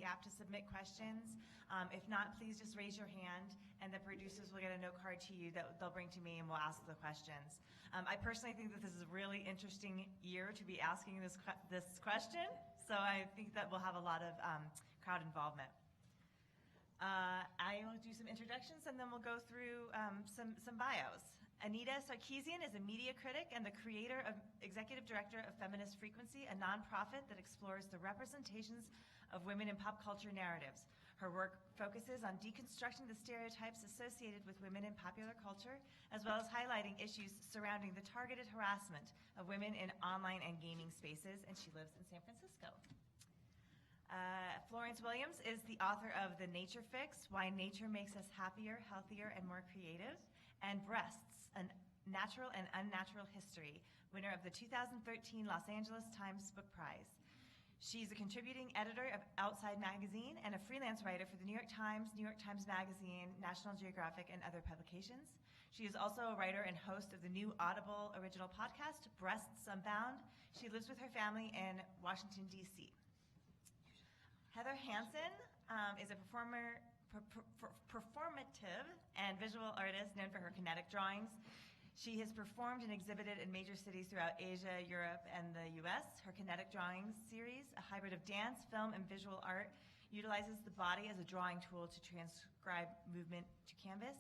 app to submit questions. If not, please just raise your hand, and the producers will get a note card to you that they'll bring to me, and we'll ask the questions. I personally think that this is a really interesting year to be asking this question, so I think that we'll have a lot of crowd involvement. I will do some introductions, and then we'll go through some bios. Anita Sarkeesian is a media critic and the executive director of Feminist Frequency, a nonprofit that explores the representations of women in pop culture narratives. Her work focuses on deconstructing the stereotypes associated with women in popular culture, as well as highlighting issues surrounding the targeted harassment of women in online and gaming spaces, and she lives in San Francisco. Florence Williams is the author of The Nature Fix, Why Nature Makes Us Happier, Healthier, and More Creative, and Breasts, a Natural and Unnatural History, winner of the 2013 Los Angeles Times Book Prize. She's a contributing editor of Outside Magazine and a freelance writer for the New York Times Magazine, National Geographic, and other publications. She is also a writer and host of the new Audible original podcast, Breasts Unbound. She lives with her family in Washington, D.C. Heather Hansen is a performative and visual artist known for her kinetic drawings. She has performed and exhibited in major cities throughout Asia, Europe, and the US. Her kinetic drawings series, a hybrid of dance, film, and visual art, utilizes the body as a drawing tool to transcribe movement to canvas.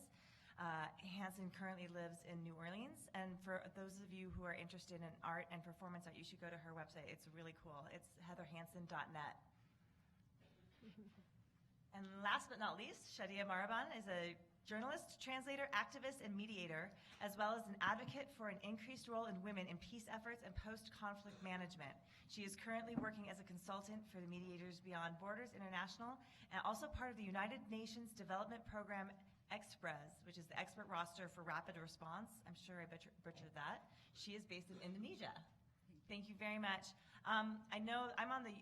Hansen currently lives in New Orleans, and for those of you who are interested in art and performance art, you should go to her website. It's really cool. It's heatherhansen.net. And last but not least, Shadia Maraban is a journalist, translator, activist, and mediator, as well as an advocate for an increased role in women in peace efforts and post-conflict management. She is currently working as a consultant for the Mediators Beyond Borders International, and also part of the United Nations Development Program XPRES, which is the expert roster for rapid response. I'm sure I butchered that. She is based in Indonesia. Thank you very much. I know I'm on the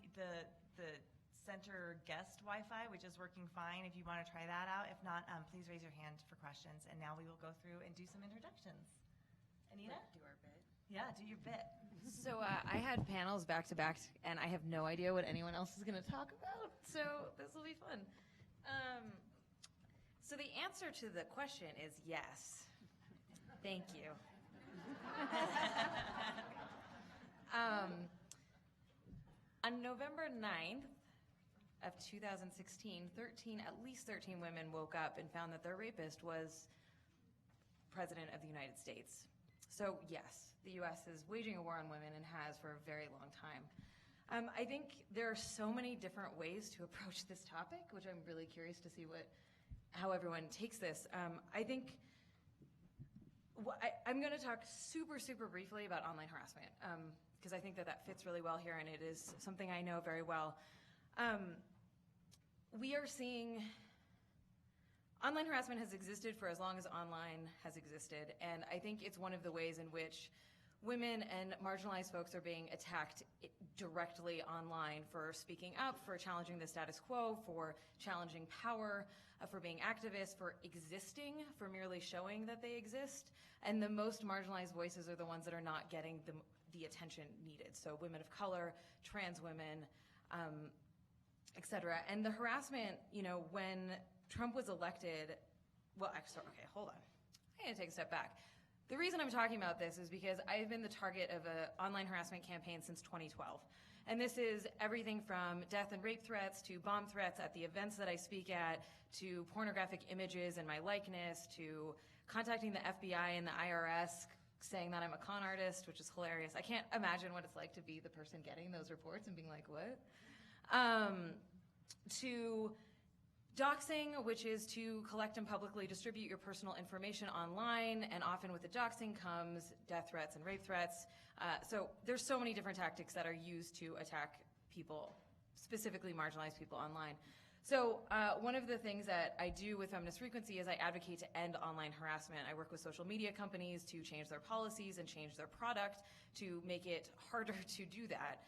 center guest Wi-Fi, which is working fine if you want to try that out. If not, please raise your hand for questions, and now we will go through and do some introductions. Anita? Do our bit. Yeah, do your bit. So I had panels back to back, and I have no idea what anyone else is going to talk about, so this will be fun. So the answer to the question is yes. Thank you. On November 9th, of 2016, at least 13 women woke up and found that their rapist was President of the United States. So yes, the US is waging a war on women and has for a very long time. I think there are so many different ways to approach this topic, which I'm really curious to see how everyone takes this. I think I'm going to talk super briefly about online harassment, because I think that fits really well here, and it is something I know very well. We are seeing online harassment has existed for as long as online has existed, and I think it's one of the ways in which women and marginalized folks are being attacked directly online for speaking up, for challenging the status quo, for challenging power, for being activists, for existing, for merely showing that they exist. And the most marginalized voices are the ones that are not getting the attention needed. So women of color, trans women, et cetera. And the harassment, when Trump was elected, okay, hold on. I'm gonna take a step back. The reason I'm talking about this is because I've been the target of an online harassment campaign since 2012. And this is everything from death and rape threats to bomb threats at the events that I speak at, to pornographic images and my likeness, to contacting the FBI and the IRS saying that I'm a con artist, which is hilarious. I can't imagine what it's like to be the person getting those reports and being like, what? To doxing, which is to collect and publicly distribute your personal information online, and often with the doxing comes death threats and rape threats. So there's so many different tactics that are used to attack people, specifically marginalized people online. So one of the things that I do with Feminist Frequency is I advocate to end online harassment. I work with social media companies to change their policies and change their product to make it harder to do that.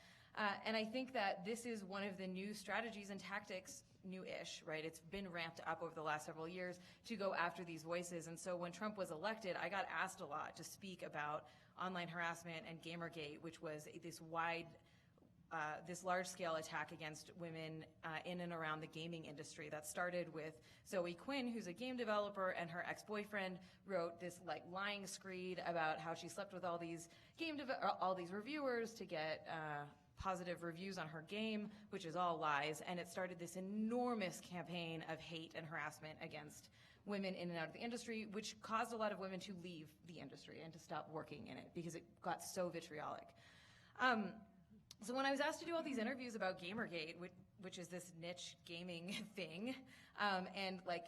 And I think that this is one of the new strategies and tactics, new-ish, right? It's been ramped up over the last several years to go after these voices. And so when Trump was elected, I got asked a lot to speak about online harassment and Gamergate, which was this wide this large-scale attack against women in and around the gaming industry that started with Zoe Quinn, who's a game developer, and her ex-boyfriend wrote this like lying screed about how she slept with all these all these reviewers to get positive reviews on her game, which is all lies, and it started this enormous campaign of hate and harassment against women in and out of the industry, which caused a lot of women to leave the industry and to stop working in it because it got so vitriolic. So when I was asked to do all these interviews about Gamergate, which is this niche gaming thing, and like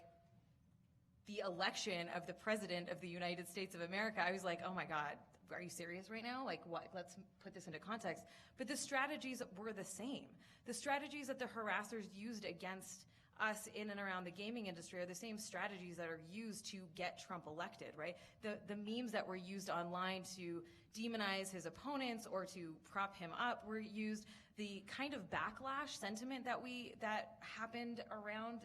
the election of the President of the United States of America, I was like, oh my God, are you serious right now? Like what? Let's put this into context. But the strategies were the same. The strategies that the harassers used against us in and around the gaming industry are the same strategies that are used to get Trump elected, right? The memes that were used online to demonize his opponents or to prop him up were used. The kind of backlash sentiment that happened around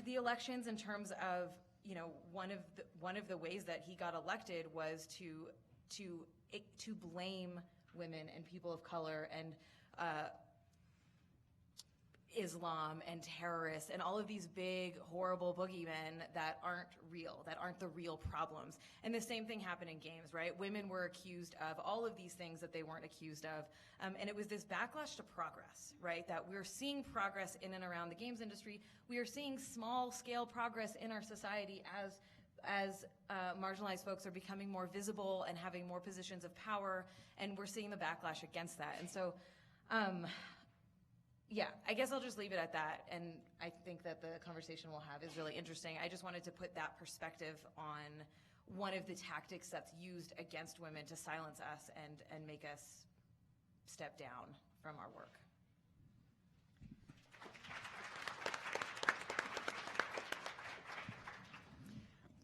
the elections in terms of, you know, one of the ways that he got elected was to blame women and people of color and Islam and terrorists and all of these big, horrible boogeymen that aren't real, that aren't the real problems. And the same thing happened in games, right? Women were accused of all of these things that they weren't accused of. And it was this backlash to progress, right? That we're seeing progress in and around the games industry. We are seeing small-scale progress in our society as marginalized folks are becoming more visible and having more positions of power, and we're seeing the backlash against that. And so, yeah, I guess I'll just leave it at that, and I think that the conversation we'll have is really interesting. I just wanted to put that perspective on one of the tactics that's used against women to silence us and make us step down from our work.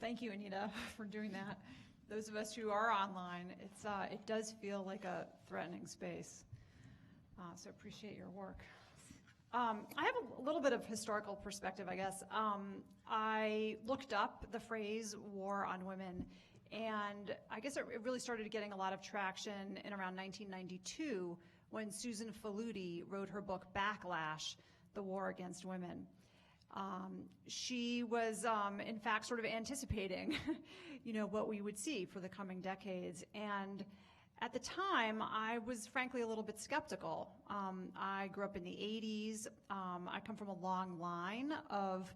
Thank you, Anita, for doing that. Those of us who are online, it does feel like a threatening space, so appreciate your work. I have a little bit of historical perspective, I guess. I looked up the phrase war on women, and I guess it really started getting a lot of traction in around 1992 when Susan Faludi wrote her book Backlash, The War Against Women. She was, in fact, sort of anticipating, you know, what we would see for the coming decades. And at the time, I was frankly a little bit skeptical. I grew up in the 80s. I come from a long line of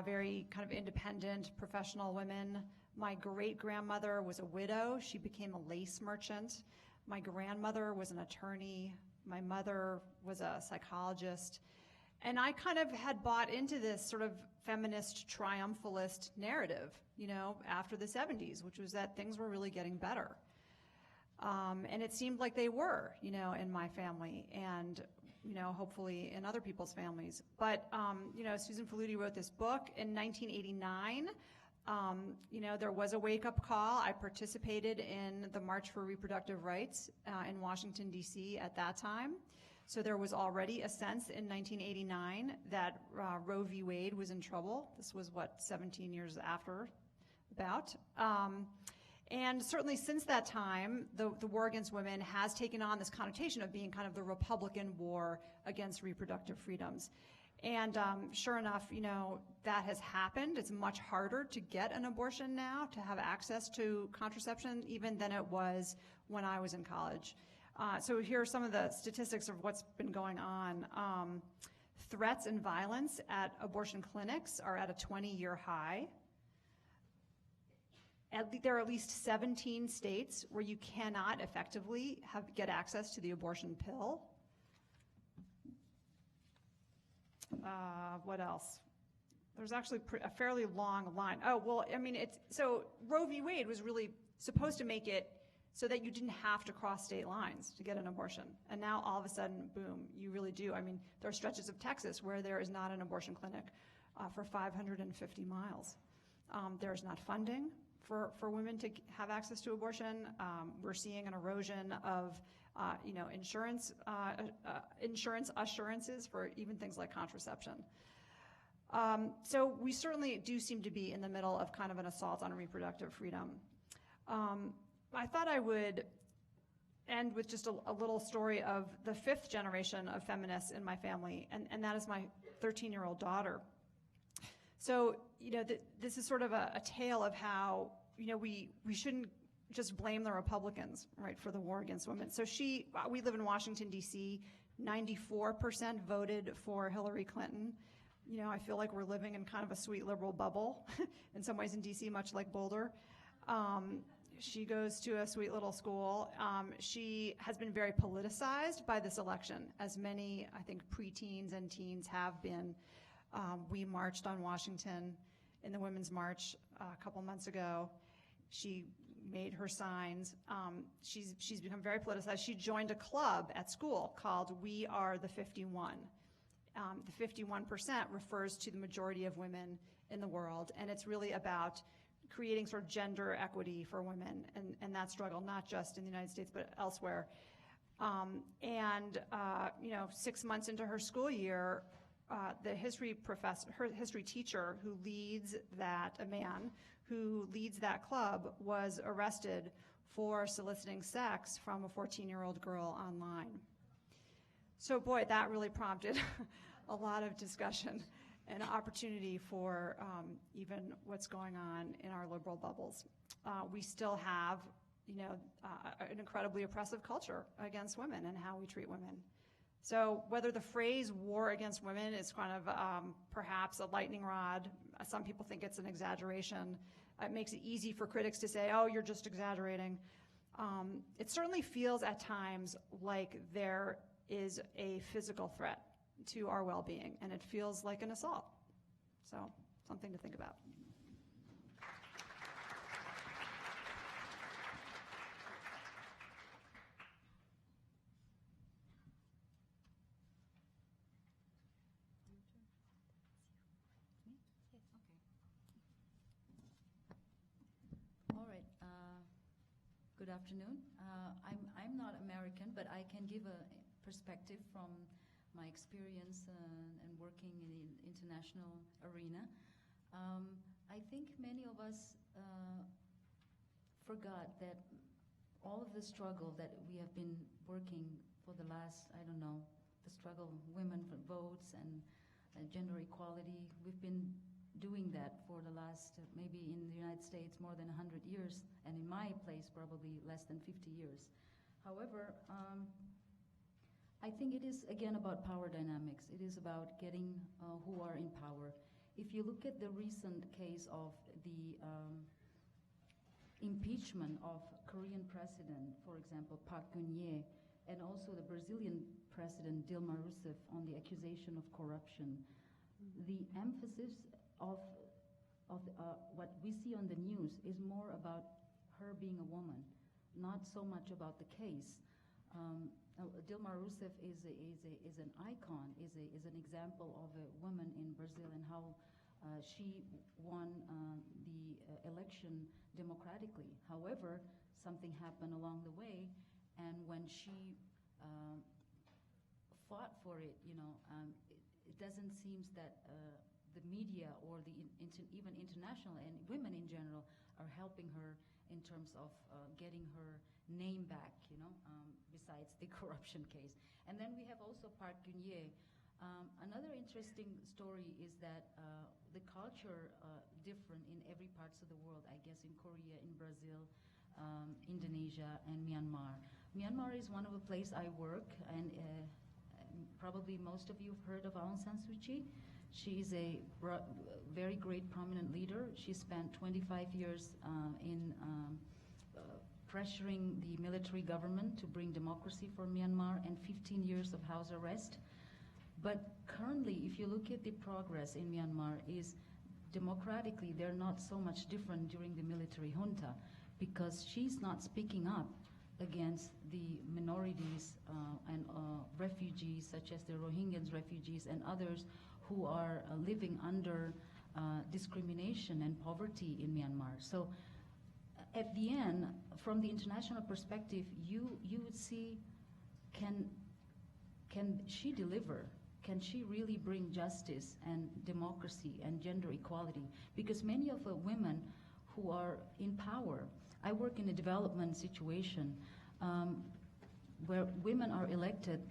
very kind of independent professional women. My great-grandmother was a widow. She became a lace merchant. My grandmother was an attorney. My mother was a psychologist. And I kind of had bought into this sort of feminist triumphalist narrative, you know, after the 70s, which was that things were really getting better. And it seemed like they were, you know, in my family and, you know, hopefully in other people's families. But, you know, Susan Faludi wrote this book in 1989. You know, there was a wake-up call. I participated in the March for Reproductive Rights in Washington, D.C. at that time. So there was already a sense in 1989 that Roe v. Wade was in trouble. This was, 17 years after, about. And certainly since that time, the war against women has taken on this connotation of being kind of the Republican war against reproductive freedoms. And sure enough, you know, that has happened. It's much harder to get an abortion now, to have access to contraception, even than it was when I was in college. So here are some of the statistics of what's been going on. Threats and violence at abortion clinics are at a 20-year high. There are at least 17 states where you cannot effectively get access to the abortion pill. What else? There's actually a fairly long line. Oh, well, I mean, so Roe v. Wade was really supposed to make it so that you didn't have to cross state lines to get an abortion. And now all of a sudden, boom, you really do. I mean, there are stretches of Texas where there is not an abortion clinic for 550 miles. There's not funding for women to have access to abortion. We're seeing an erosion of you know, insurance assurances for even things like contraception. So we certainly do seem to be in the middle of kind of an assault on reproductive freedom. I thought I would end with just a little story of the fifth generation of feminists in my family, and that is my 13-year-old daughter. So, this is sort of a tale of how, we shouldn't just blame the Republicans, right, for the war against women. So we live in Washington, D.C., 94% voted for Hillary Clinton. I feel like we're living in kind of a sweet liberal bubble in some ways in D.C., much like Boulder. She goes to a sweet little school. She has been very politicized by this election, as many, I think, preteens and teens have been. We marched on Washington in the Women's March a couple months ago. She made her signs. She's become very politicized. She joined a club at school called We Are the 51. The 51% refers to the majority of women in the world, and it's really about creating sort of gender equity for women and that struggle, not just in the United States, but elsewhere. 6 months into her school year, the history professor, her history teacher who leads that, a man who leads that club, was arrested for soliciting sex from a 14-year-old girl online. So boy, that really prompted a lot of discussion and opportunity for even what's going on in our liberal bubbles. We still have, an incredibly oppressive culture against women and how we treat women. So whether the phrase war against women is kind of perhaps a lightning rod, some people think it's an exaggeration. It makes it easy for critics to say, oh, you're just exaggerating. It certainly feels at times like there is a physical threat to our well-being, and it feels like an assault. So, something to think about. All right. Good afternoon. I'm not American, but I can give a perspective from my experience and working in the international arena. I think many of us forgot that all of the struggle that we have been working for the last, the struggle of women for votes and gender equality, we've been doing that for the last, maybe in the United States, more than 100 years, and in my place, probably less than 50 years. However, I think it is, again, about power dynamics. It is about getting who are in power. If you look at the recent case of the impeachment of Korean president, for example, Park Geun-hye, and also the Brazilian president, Dilma Rousseff, on the accusation of corruption, the emphasis of what we see on the news is more about her being a woman, not so much about the case. Dilma Rousseff is an icon, is an example of a woman in Brazil and how she won the election democratically. However, something happened along the way, and when she fought for it, it doesn't seem that the media or even international and women in general are helping her in terms of getting her name back, besides the corruption case. And then we have also Park Geun-hye. Another interesting story is that the culture different in every parts of the world, I guess in Korea, in Brazil, Indonesia, and Myanmar. Myanmar is one of the places I work, and probably most of you have heard of Aung San Suu Kyi. She's a very great prominent leader. She spent 25 years in pressuring the military government to bring democracy for Myanmar, and 15 years of house arrest. But currently, if you look at the progress in Myanmar, is democratically they're not so much different during the military junta, because she's not speaking up against the minorities and refugees, such as the Rohingya refugees and others who are living under discrimination and poverty in Myanmar. So at the end, from the international perspective, you would see, can she deliver? Can she really bring justice and democracy and gender equality? Because many of the women who are in power, I work in a development situation, where women are elected,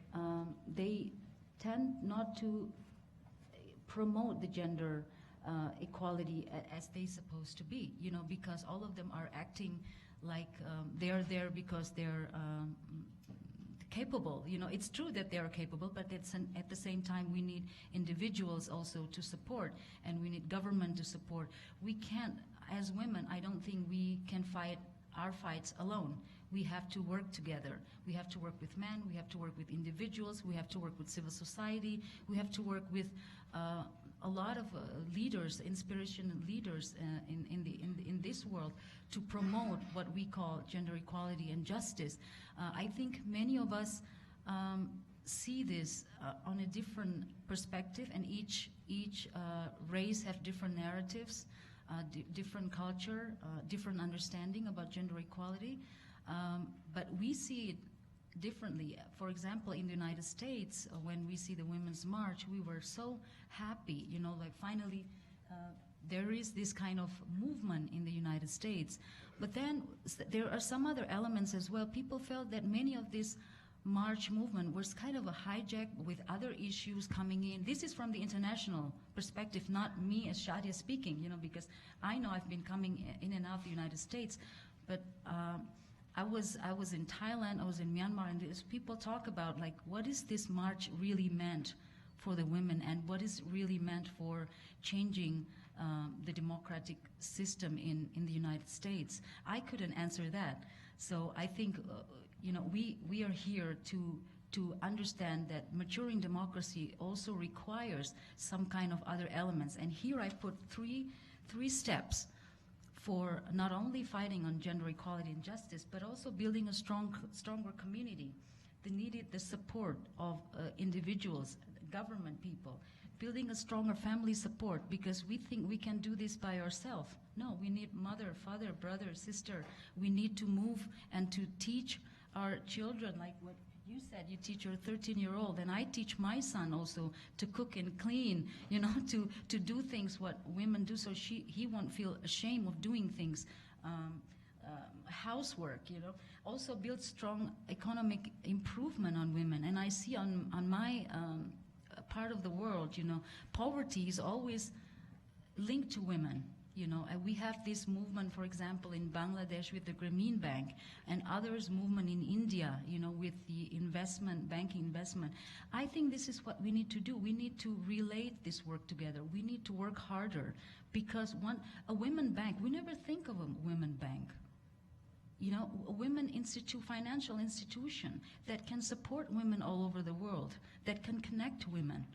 they tend not to promote the gender equality as they're supposed to be, because all of them are acting like they're there because they're capable. It's true that they are capable, but at the same time, we need individuals also to support, and we need government to support. We can't, as women, I don't think we can fight our fights alone. We have to work together. We have to work with men, we have to work with individuals, we have to work with civil society, we have to work with a lot of leaders, inspirational leaders in this world to promote what we call gender equality and justice. I think many of us see this on a different perspective, and each race have different narratives, different culture, different understanding about gender equality, but we see it differently. For example, in the United States, when we see the Women's March, we were so happy, like finally there is this kind of movement in the United States. But then there are some other elements as well. People felt that many of this March movement was kind of a hijack with other issues coming in. This is from the international perspective, not me as Shadia speaking, because I know I've been coming in and out of the United States, but I was in Thailand, I was in Myanmar, and people talk about like what is this march really meant for the women, and what is really meant for changing the democratic system in the United States. I couldn't answer that. So I think we are here to understand that maturing democracy also requires some kind of other elements. And here I put three steps for not only fighting on gender equality and justice, but also building a stronger community. The support of individuals, government people, building a stronger family support, because we think we can do this by ourselves. No, we need mother, father, brother, sister. We need to move and to teach our children, like what you said, you teach your 13-year-old, and I teach my son also to cook and clean, to do things what women do, so he won't feel ashamed of doing things, housework, Also build strong economic improvement on women. And I see on my part of the world, poverty is always linked to women. And we have this movement, for example, in Bangladesh with the Grameen Bank, and others movement in India, with the banking investment. I think this is what we need to do. We need to relate this work together. We need to work harder, because a women bank, we never think of a women bank. A women financial institution that can support women all over the world, that can connect women.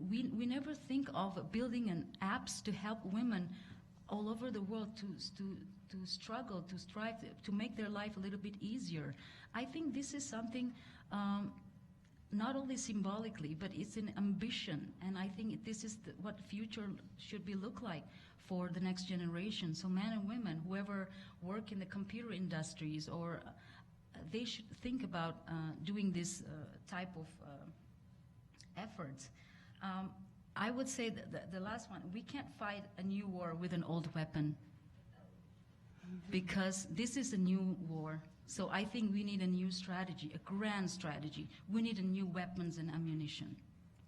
We never think of building apps to help women all over the world to struggle, to strive, to make their life a little bit easier. I think this is something not only symbolically, but it's an ambition, and I think this is what future should look like for the next generation. So men and women, whoever work in the computer industries, or they should think about doing this type of efforts. I would say that the last one, we can't fight a new war with an old weapon, because this is a new war. So I think we need a new strategy, a grand strategy. We need a new weapons and ammunition.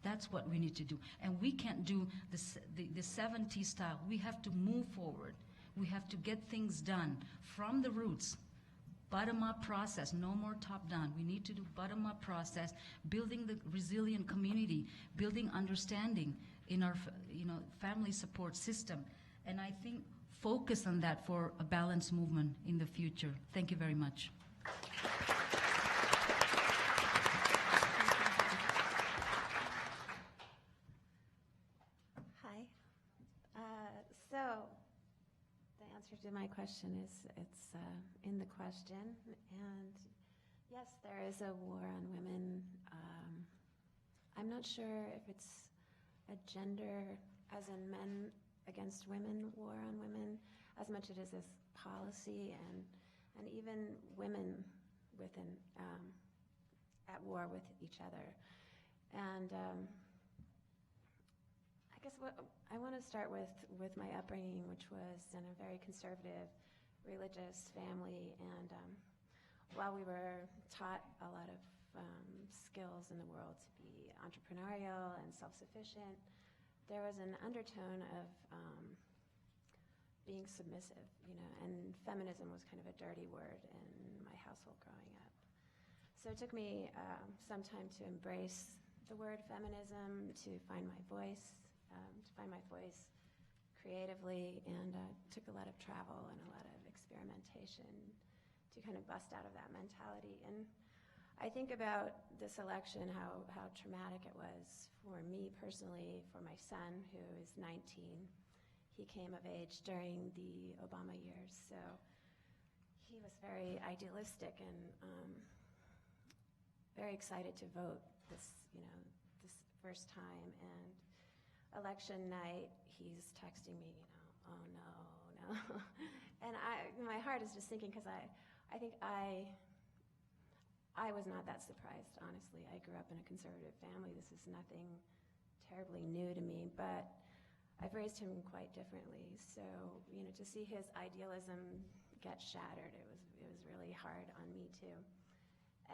That's what we need to do. And we can't do the 70s style. We have to move forward. We have to get things done from the roots. Bottom-up process, no more top-down. We need to do bottom-up process, building the resilient community, building understanding in our family support system. And I think focus on that for a balanced movement in the future. Thank you very much. Hi. So the answer to my question is it's in the question. And yes, there is a war on women. I'm not sure if it's a gender, as in men against women, war on women, as much as it is this policy and even women within at war with each other. And I guess what I want to start with my upbringing, which was in a very conservative, religious family, and while we were taught a lot of skills in the world to be entrepreneurial and self-sufficient, there was an undertone of being submissive, and feminism was kind of a dirty word in my household growing up. So it took me some time to embrace the word feminism, to find my voice creatively, and took a lot of travel and a lot of experimentation to kind of bust out of that mentality. And I think about this election, how traumatic it was for me personally, for my son, who is 19. He came of age during the Obama years, so he was very idealistic and very excited to vote this first time. And election night, he's texting me, oh no. And my heart is just sinking, because I think I was not that surprised, honestly. I grew up in a conservative family. This is nothing terribly new to me, but I've raised him quite differently. So, to see his idealism get shattered, it was really hard on me too.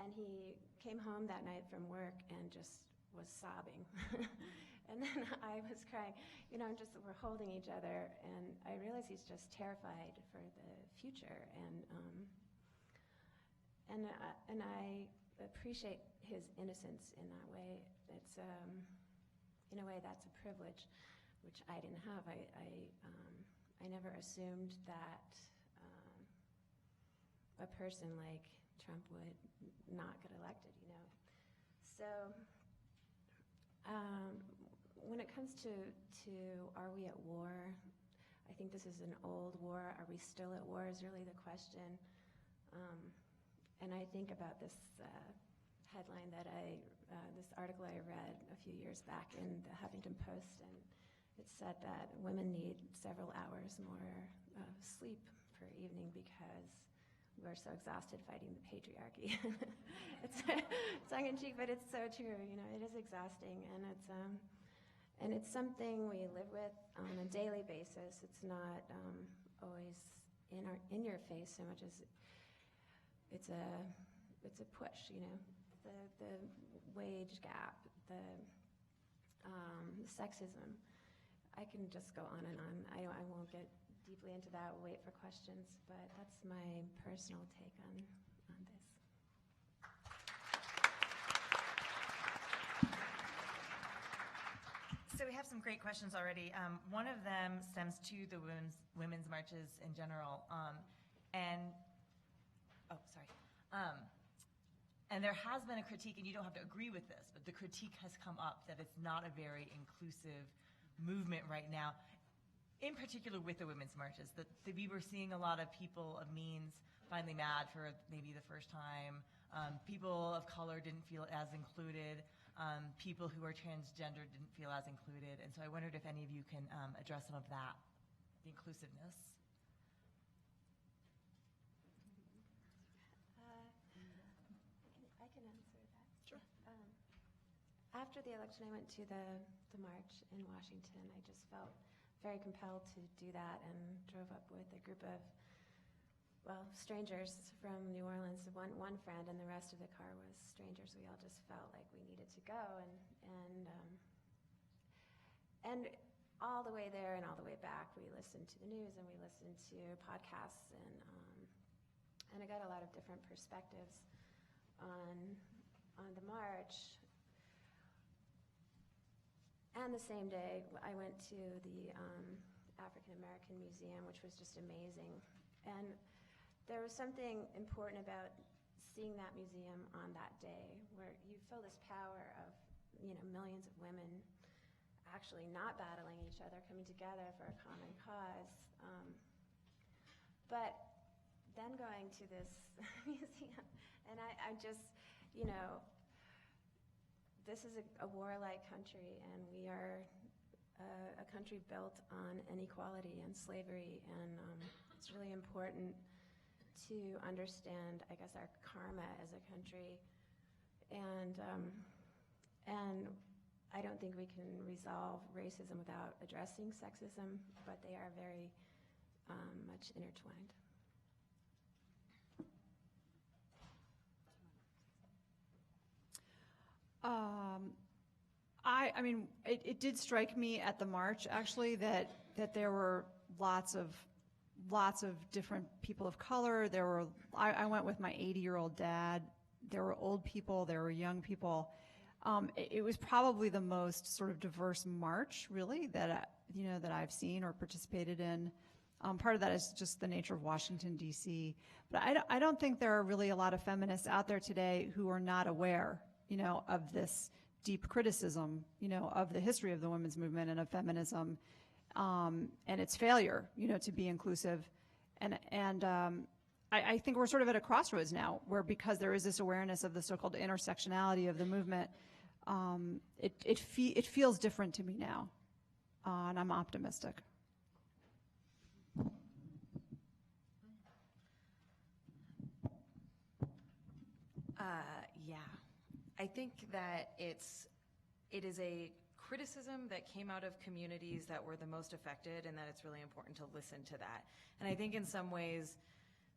And he came home that night from work and just was sobbing. And then I was crying. We're holding each other, and I realize he's just terrified for the future. And I appreciate his innocence in that way. It's in a way that's a privilege, which I didn't have. I never assumed that a person like Trump would not get elected. So when it comes to are we at war, I think this is an old war. Are we still at war is really the question. And I think about this headline that this article I read a few years back in the Huffington Post, and it said that women need several hours more sleep per evening because we're so exhausted fighting the patriarchy. It's tongue-in-cheek, but it's so true. It is exhausting, and it's something we live with on a daily basis. It's not always in your face so much as it's a push. The wage gap, the sexism. I can just go on and on. I won't get deeply into that. We'll wait for questions, but that's my personal take on this. So we have some great questions already. One of them stems to the women's marches in general, and there has been a critique, and you don't have to agree with this, but the critique has come up that it's not a very inclusive movement right now, in particular with the women's marches. That we were seeing a lot of people of means finally mad for maybe the first time. People of color didn't feel as included. People who are transgender didn't feel as included. And so I wondered if any of you can address some of that, the inclusiveness. I can answer that. Sure. After the election, I went to the march in Washington. I just felt very compelled to do that, and drove up with a group of, strangers from New Orleans. One friend, and the rest of the car was strangers. We all just felt like we needed to go, and all the way there and all the way back, we listened to the news and we listened to podcasts, and I got a lot of different perspectives on the march. And the same day, I went to the African American Museum, which was just amazing. And there was something important about seeing that museum on that day, where you feel this power of, millions of women actually not battling each other, coming together for a common cause. But then going to this museum, and I just, this is a warlike country, and we are a country built on inequality and slavery, and it's really important to understand, I guess, our karma as a country, and I don't think we can resolve racism without addressing sexism, but they are very much intertwined. I mean, it did strike me at the march, actually, that there were lots of different people of color. I went with my 80-year-old dad. There were old people, there were young people. It was probably the most sort of diverse march, really, that I've seen or participated in. Part of that is just the nature of Washington, D.C. But I don't think there are really a lot of feminists out there today who are not aware, of this deep criticism, of the history of the women's movement and of feminism, and its failure, to be inclusive. And I think we're sort of at a crossroads now, where because there is this awareness of the so-called intersectionality of the movement, it feels different to me now, and I'm optimistic. Yeah, I think that it is a criticism that came out of communities that were the most affected, and that it's really important to listen to that. And I think in some ways,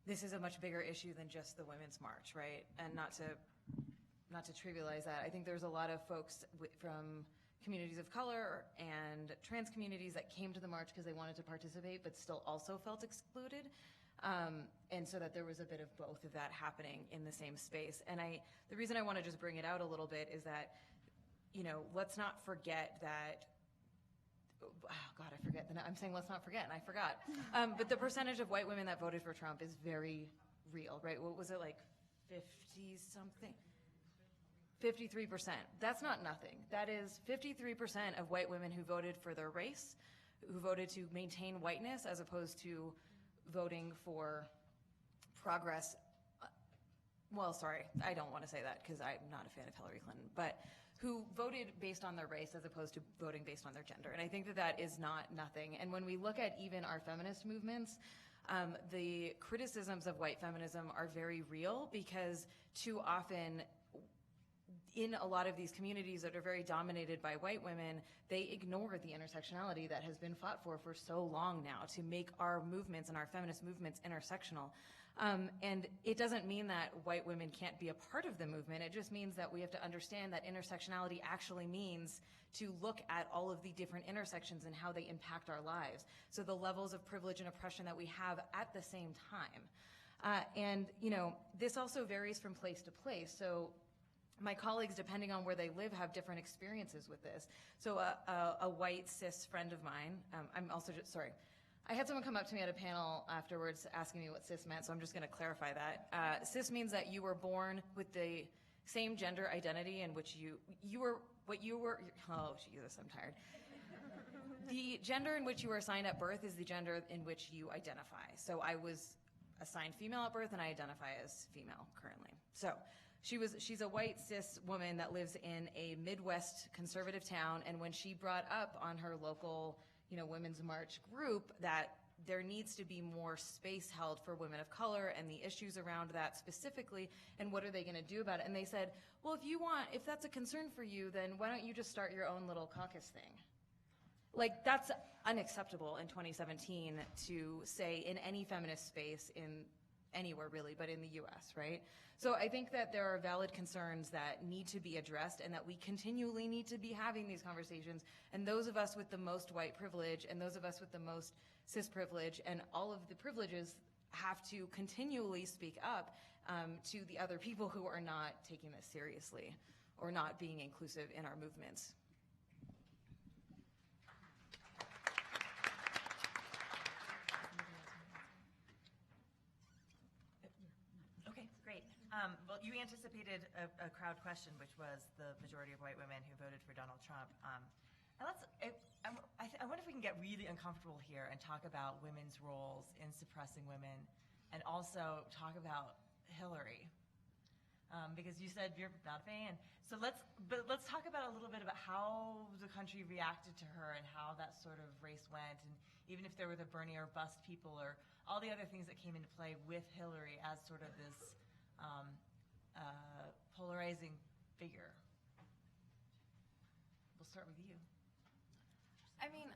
this is a much bigger issue than just the Women's March, right? And not to trivialize that, I think there's a lot of folks from communities of color and trans communities that came to the march because they wanted to participate, but still also felt excluded. And so that there was a bit of both of that happening in the same space. And the reason I want to just bring it out a little bit is that, let's not forget that, I'm saying let's not forget, and I forgot. But the percentage of white women that voted for Trump is very real, right? What was it, like 50-something? 53%. That's not nothing. That is 53% of white women who voted for their race, who voted to maintain whiteness as opposed to voting for progress. Well, sorry, I don't want to say that because I'm not a fan of Hillary Clinton, but who voted based on their race as opposed to voting based on their gender. And I think that is not nothing. And when we look at even our feminist movements, the criticisms of white feminism are very real, because too often in a lot of these communities that are very dominated by white women, they ignore the intersectionality that has been fought for so long now to make our movements and our feminist movements intersectional. And it doesn't mean that white women can't be a part of the movement. It just means that we have to understand that intersectionality actually means to look at all of the different intersections and how they impact our lives. So the levels of privilege and oppression that we have at the same time. And this also varies from place to place. So my colleagues, depending on where they live, have different experiences with this. So a white cis friend of mine, I'm also just, sorry. I had someone come up to me at a panel afterwards asking me what cis meant, so I'm just going to clarify that. Cis means that you were born with the same gender identity in which you were, oh Jesus, I'm tired. The gender in which you were assigned at birth is the gender in which you identify. So I was assigned female at birth, and I identify as female currently. So she's a white cis woman that lives in a Midwest conservative town, and when she brought up on her local Women's March group that there needs to be more space held for women of color and the issues around that specifically, and what are they going to do about it? And they said, well, if that's a concern for you, then why don't you just start your own little caucus thing? Like, that's unacceptable in 2017 to say in any feminist space in anywhere really, but in the US, right? So I think that there are valid concerns that need to be addressed, and that we continually need to be having these conversations. And those of us with the most white privilege and those of us with the most cis privilege and all of the privileges have to continually speak up to the other people who are not taking this seriously or not being inclusive in our movements. Well, you anticipated a crowd question, which was the majority of white women who voted for Donald Trump. I wonder if we can get really uncomfortable here and talk about women's roles in suppressing women, and also talk about Hillary, because you said you're not a fan. So let's talk about a little bit about how the country reacted to her and how that sort of race went, and even if there were the Bernie or bust people or all the other things that came into play with Hillary as sort of this polarizing figure. We'll start with you. I mean,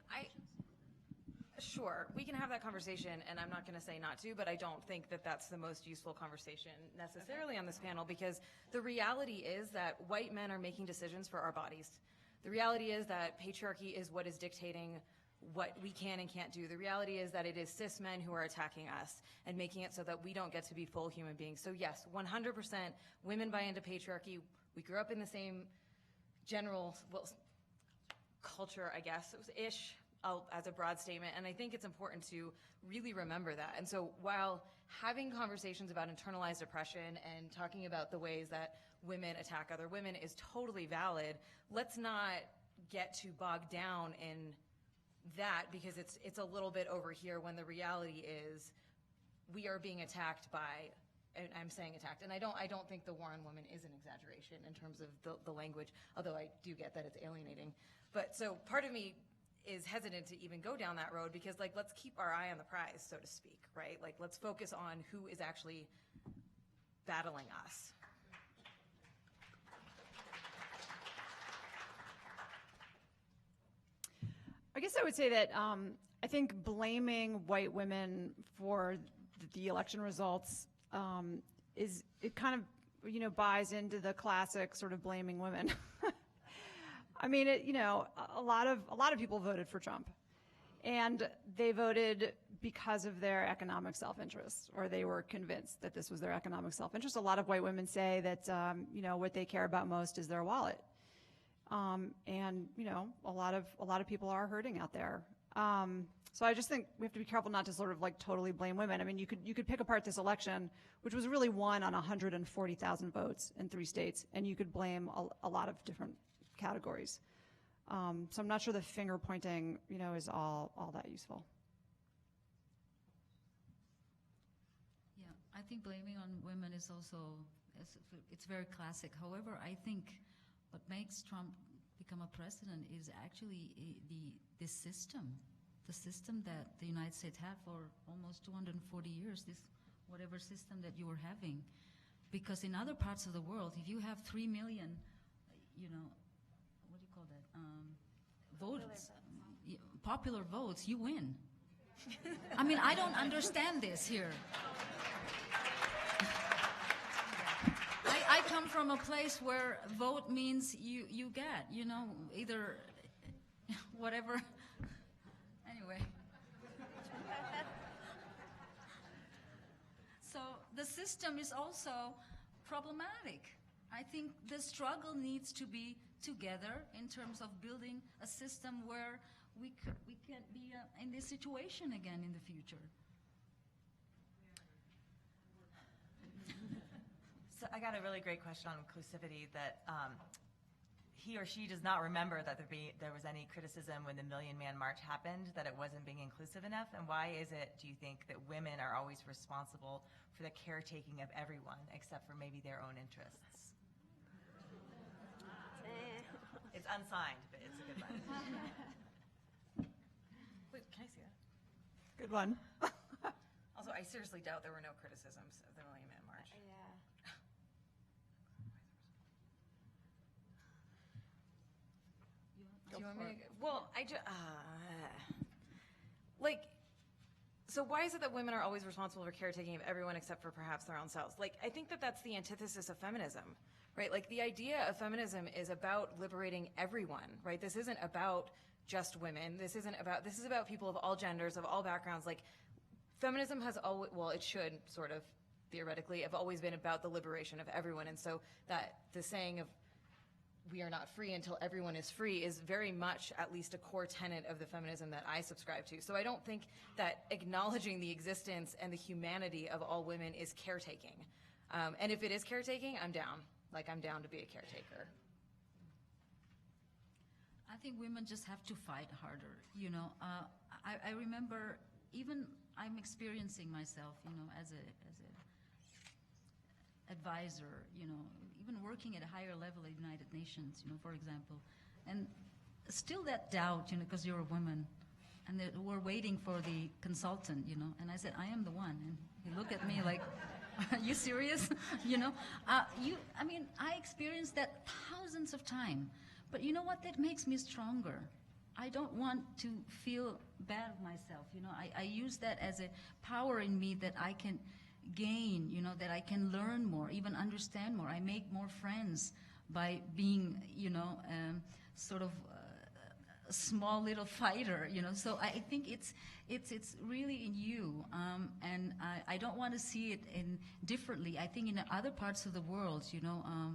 Sure, we can have that conversation, and I'm not going to say not to, but I don't think that that's the most useful conversation necessarily on this panel, because the reality is that white men are making decisions for our bodies. The reality is that patriarchy is what is dictating what we can and can't do. The reality is that it is cis men who are attacking us and making it so that we don't get to be full human beings. So yes, 100% women buy into patriarchy. We grew up in the same general, well, culture, I guess, ish, as a broad statement. And I think it's important to really remember that. And so while having conversations about internalized oppression and talking about the ways that women attack other women is totally valid, let's not get too bogged down in that, because it's a little bit over here when the reality is we are being attacked by, and I'm saying attacked, and I don't think the war on women is an exaggeration in terms of the language, although I do get that it's alienating. But so part of me is hesitant to even go down that road, because like, let's keep our eye on the prize, so to speak, right? Like, let's focus on who is actually battling us. I guess I would say that I think blaming white women for the election results it kind of buys into the classic sort of blaming women. I mean, a lot of people voted for Trump, and they voted because of their economic self-interest, or they were convinced that this was their economic self-interest. A lot of white women say that what they care about most is their wallet. And a lot of people are hurting out there. So I just think we have to be careful not to sort of like totally blame women. I mean, you could pick apart this election, which was really won on 140,000 votes in 3 states, and you could blame a lot of different categories. So I'm not sure the finger pointing, is all that useful. Yeah, I think blaming on women is also, it's very classic. However, I think what makes Trump become a president is actually the system that the United States had for almost 240 years, this whatever system that you were having. Because in other parts of the world, if you have 3 million, what do you call that, votes, popular votes, you win. I mean, I don't understand this here. I come from a place where vote means you get, either whatever. Anyway. So the system is also problematic. I think the struggle needs to be together in terms of building a system where we can't be in this situation again in the future. So I got a really great question on inclusivity that he or she does not remember that there was any criticism when the Million Man March happened, that it wasn't being inclusive enough. And why is it, do you think, that women are always responsible for the caretaking of everyone except for maybe their own interests? It's unsigned, but it's a good one. Wait, can I see that? Good one. Also, I seriously doubt there were no criticisms of the Million Man March. Yeah. Do you want me to? Well, so why is it that women are always responsible for caretaking of everyone except for perhaps their own selves? Like, I think that that's the antithesis of feminism, right? Like, the idea of feminism is about liberating everyone, right? This isn't about just women. This is about people of all genders, of all backgrounds. Like, feminism has always, well, it should sort of theoretically have always been about the liberation of everyone. And so that the saying of we are not free until everyone is free is very much at least a core tenet of the feminism that I subscribe to. So I don't think that acknowledging the existence and the humanity of all women is caretaking. And if it is caretaking, I'm down. Like, I'm down to be a caretaker. I think women just have to fight harder. I remember, even I'm experiencing myself, as a advisor, even working at a higher level at United Nations, for example, and still that doubt, because you're a woman, and we're waiting for the consultant, and I said, I am the one, and he looked at me like, are you serious? I experienced that thousands of times, but you know what? That makes me stronger. I don't want to feel bad of myself. I use that as a power in me that I can gain, that I can learn more, even understand more. I make more friends by being, sort of a small little fighter, So I think it's really in you, and I don't want to see it in differently. I think in other parts of the world,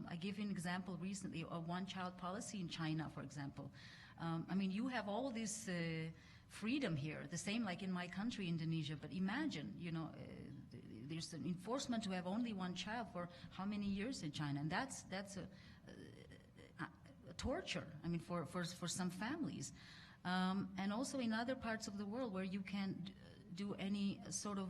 I give you an example recently of one-child policy in China, for example. You have all this freedom here, the same like in my country, Indonesia. But imagine, there's an enforcement to have only one child for how many years in China, and that's a torture. For some families, and also in other parts of the world where you can't do any sort of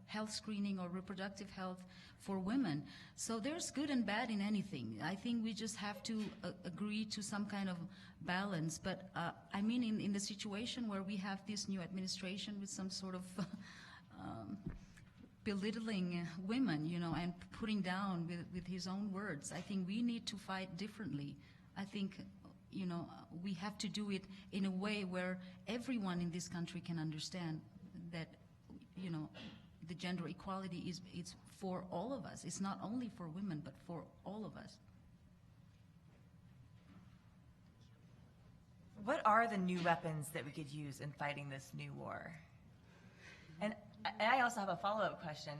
health screening or reproductive health for women. So there's good and bad in anything. I think we just have to agree to some kind of balance. But in the situation where we have this new administration with some sort of belittling women, and putting down with his own words, I think we need to fight differently. I think, we have to do it in a way where everyone in this country can understand that, the gender equality it's for all of us. It's not only for women, but for all of us. What are the new weapons that we could use in fighting this new war? And I also have a follow-up question.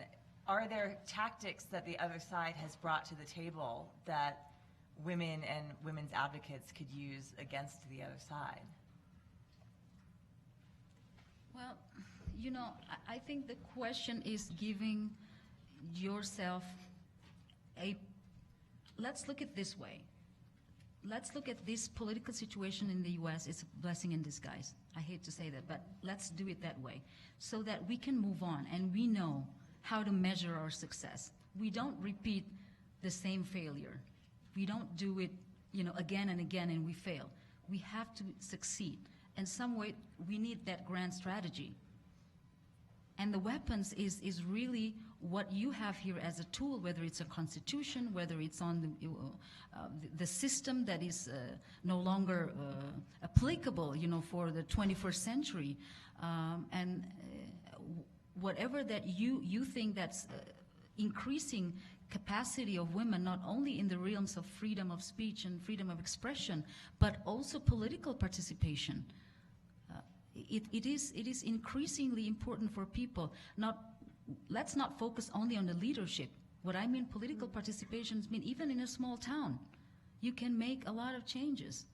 Are there tactics that the other side has brought to the table that women and women's advocates could use against the other side? Well, I think the question is giving yourself let's look at it this way. Let's look at this political situation in the U.S. It's a blessing in disguise. I hate to say that, but let's do it that way so that we can move on and we know how to measure our success. We don't repeat the same failure. We don't do it, again and again and we fail. We have to succeed. In some way, we need that grand strategy. And the weapons is really what you have here as a tool, whether it's a constitution, whether it's on the system that is no longer applicable, for the 21st century, and whatever that you think that's increasing capacity of women, not only in the realms of freedom of speech and freedom of expression, but also political participation. It is increasingly important for people. Let's not focus only on the leadership. What I mean political participation mean even in a small town, you can make a lot of changes.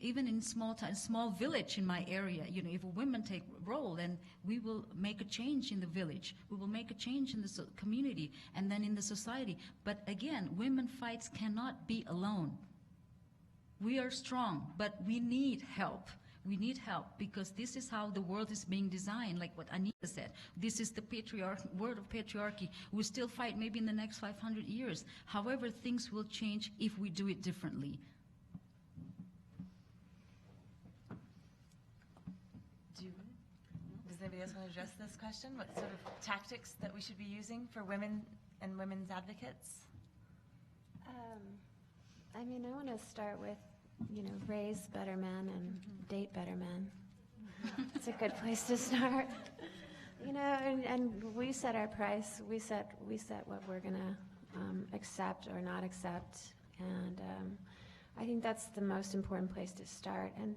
Even in small village in my area, if women take a role, then we will make a change in the village. We will make a change in the community and then in the society. But again, women fights cannot be alone. We are strong, but we need help. We need help because this is how the world is being designed, like what Anita said. This is the world of patriarchy. We still fight maybe in the next 500 years. However, things will change if we do it differently. Does anybody else want to address this question? What sort of tactics that we should be using for women and women's advocates? I want to start with, raise better men and date better men. It's a good place to start. And we set our price. We set what we're gonna accept or not accept, and I think that's the most important place to start. And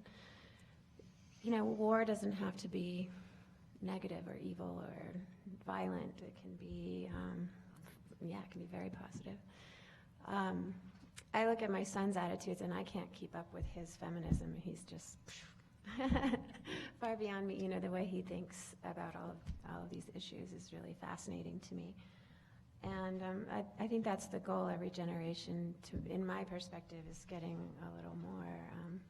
war doesn't have to be negative or evil or violent. It can be, it can be very positive. I look at my son's attitudes and I can't keep up with his feminism. He's just far beyond me. The way he thinks about all of these issues is really fascinating to me. And I think that's the goal. Every generation, in my perspective, is getting a little more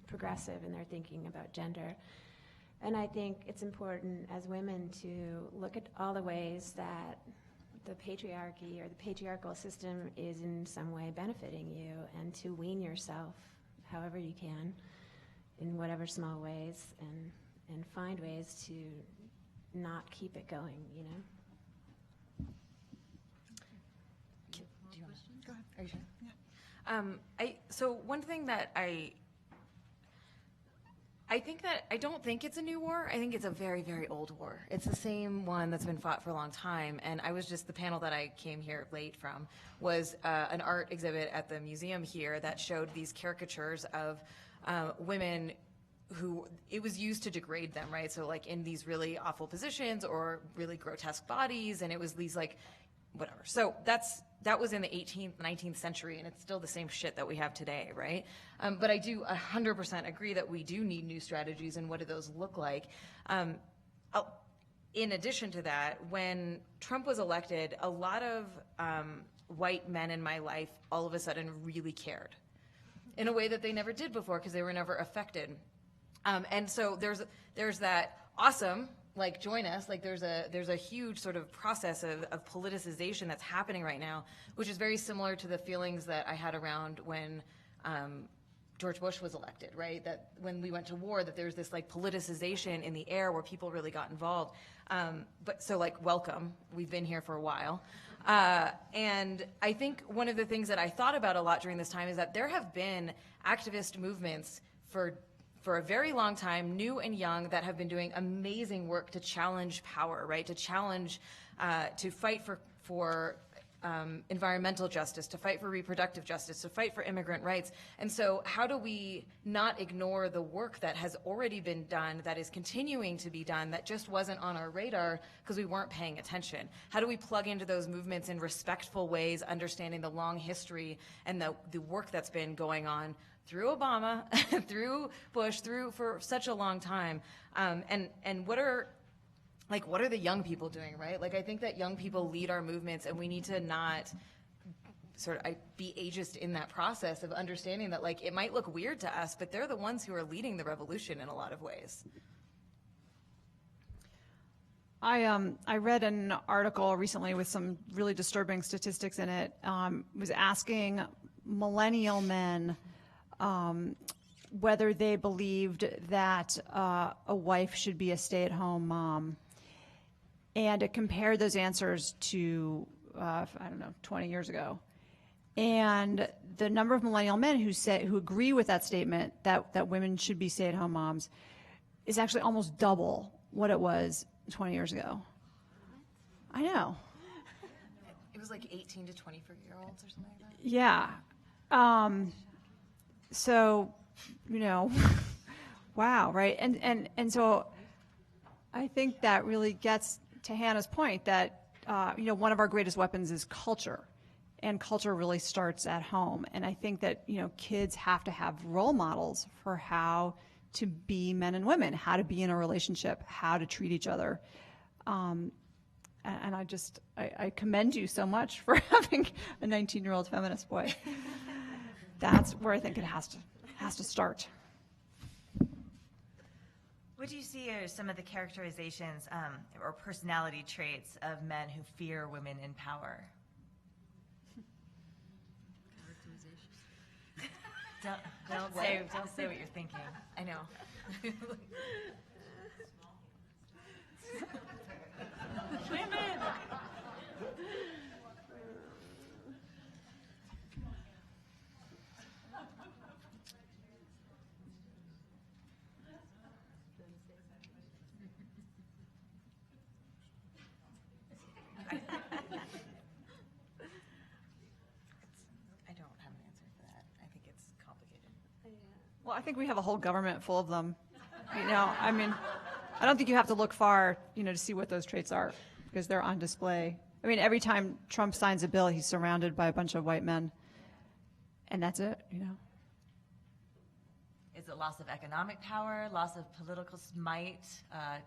progressive in their thinking about gender. And I think it's important as women to look at all the ways that the patriarchy or the patriarchal system is in some way benefiting you, and to wean yourself however you can in whatever small ways, and find ways to not keep it going, Do you want to? Go ahead. Are you sure? Yeah. So one thing that I I don't think it's a new war. I think it's a very, very old war. It's the same one that's been fought for a long time. And the panel that I came here late from was an art exhibit at the museum here that showed these caricatures of women who it was used to degrade them, right? So like in these really awful positions or really grotesque bodies, and it was these like, whatever. So that was in the 18th, 19th century, and it's still the same shit that we have today, right? But I do 100% agree that we do need new strategies, and what do those look like? In addition to that, when Trump was elected, a lot of white men in my life all of a sudden really cared in a way that they never did before because they were never affected. And so there's that awesome, like join us, like there's a huge sort of process of politicization that's happening right now, which is very similar to the feelings that I had around when George Bush was elected, right? That when we went to war, that there's this like politicization in the air where people really got involved. But so like, welcome, we've been here for a while. And I think one of the things that I thought about a lot during this time is that there have been activist movements for a very long time, new and young, that have been doing amazing work to challenge power, right? To challenge, to fight for environmental justice, to fight for reproductive justice, to fight for immigrant rights. And so how do we not ignore the work that has already been done, that is continuing to be done, that just wasn't on our radar because we weren't paying attention? How do we plug into those movements in respectful ways, understanding the long history and the work that's been going on through Obama, through Bush, for such a long time, and what are the young people doing, right? Like, I think that young people lead our movements, and we need to not sort of be ageist in that process of understanding that, like, it might look weird to us, but they're the ones who are leading the revolution in a lot of ways. I read an article recently with some really disturbing statistics in it. Was asking millennial men whether they believed that a wife should be a stay-at-home mom, and it compared those answers to 20 years ago. And the number of millennial men who agree with that statement that women should be stay-at-home moms is actually almost double what it was 20 years ago. I know. It was like 18 to 24-year-olds or something like that. Yeah. So, wow, right? And so I think that really gets to Hannah's point that, one of our greatest weapons is culture. And culture really starts at home. And I think that, kids have to have role models for how to be men and women, how to be in a relationship, how to treat each other. And I commend you so much for having a 19-year-old feminist boy. That's where I think it has to start. What do you see are some of the characterizations or personality traits of men who fear women in power? Don't say what you're thinking. I know. Well, I think we have a whole government full of them. I mean, I don't think you have to look far, to see what those traits are, because they're on display. I mean, every time Trump signs a bill, he's surrounded by a bunch of white men, and that's it, Is it loss of economic power, loss of political might,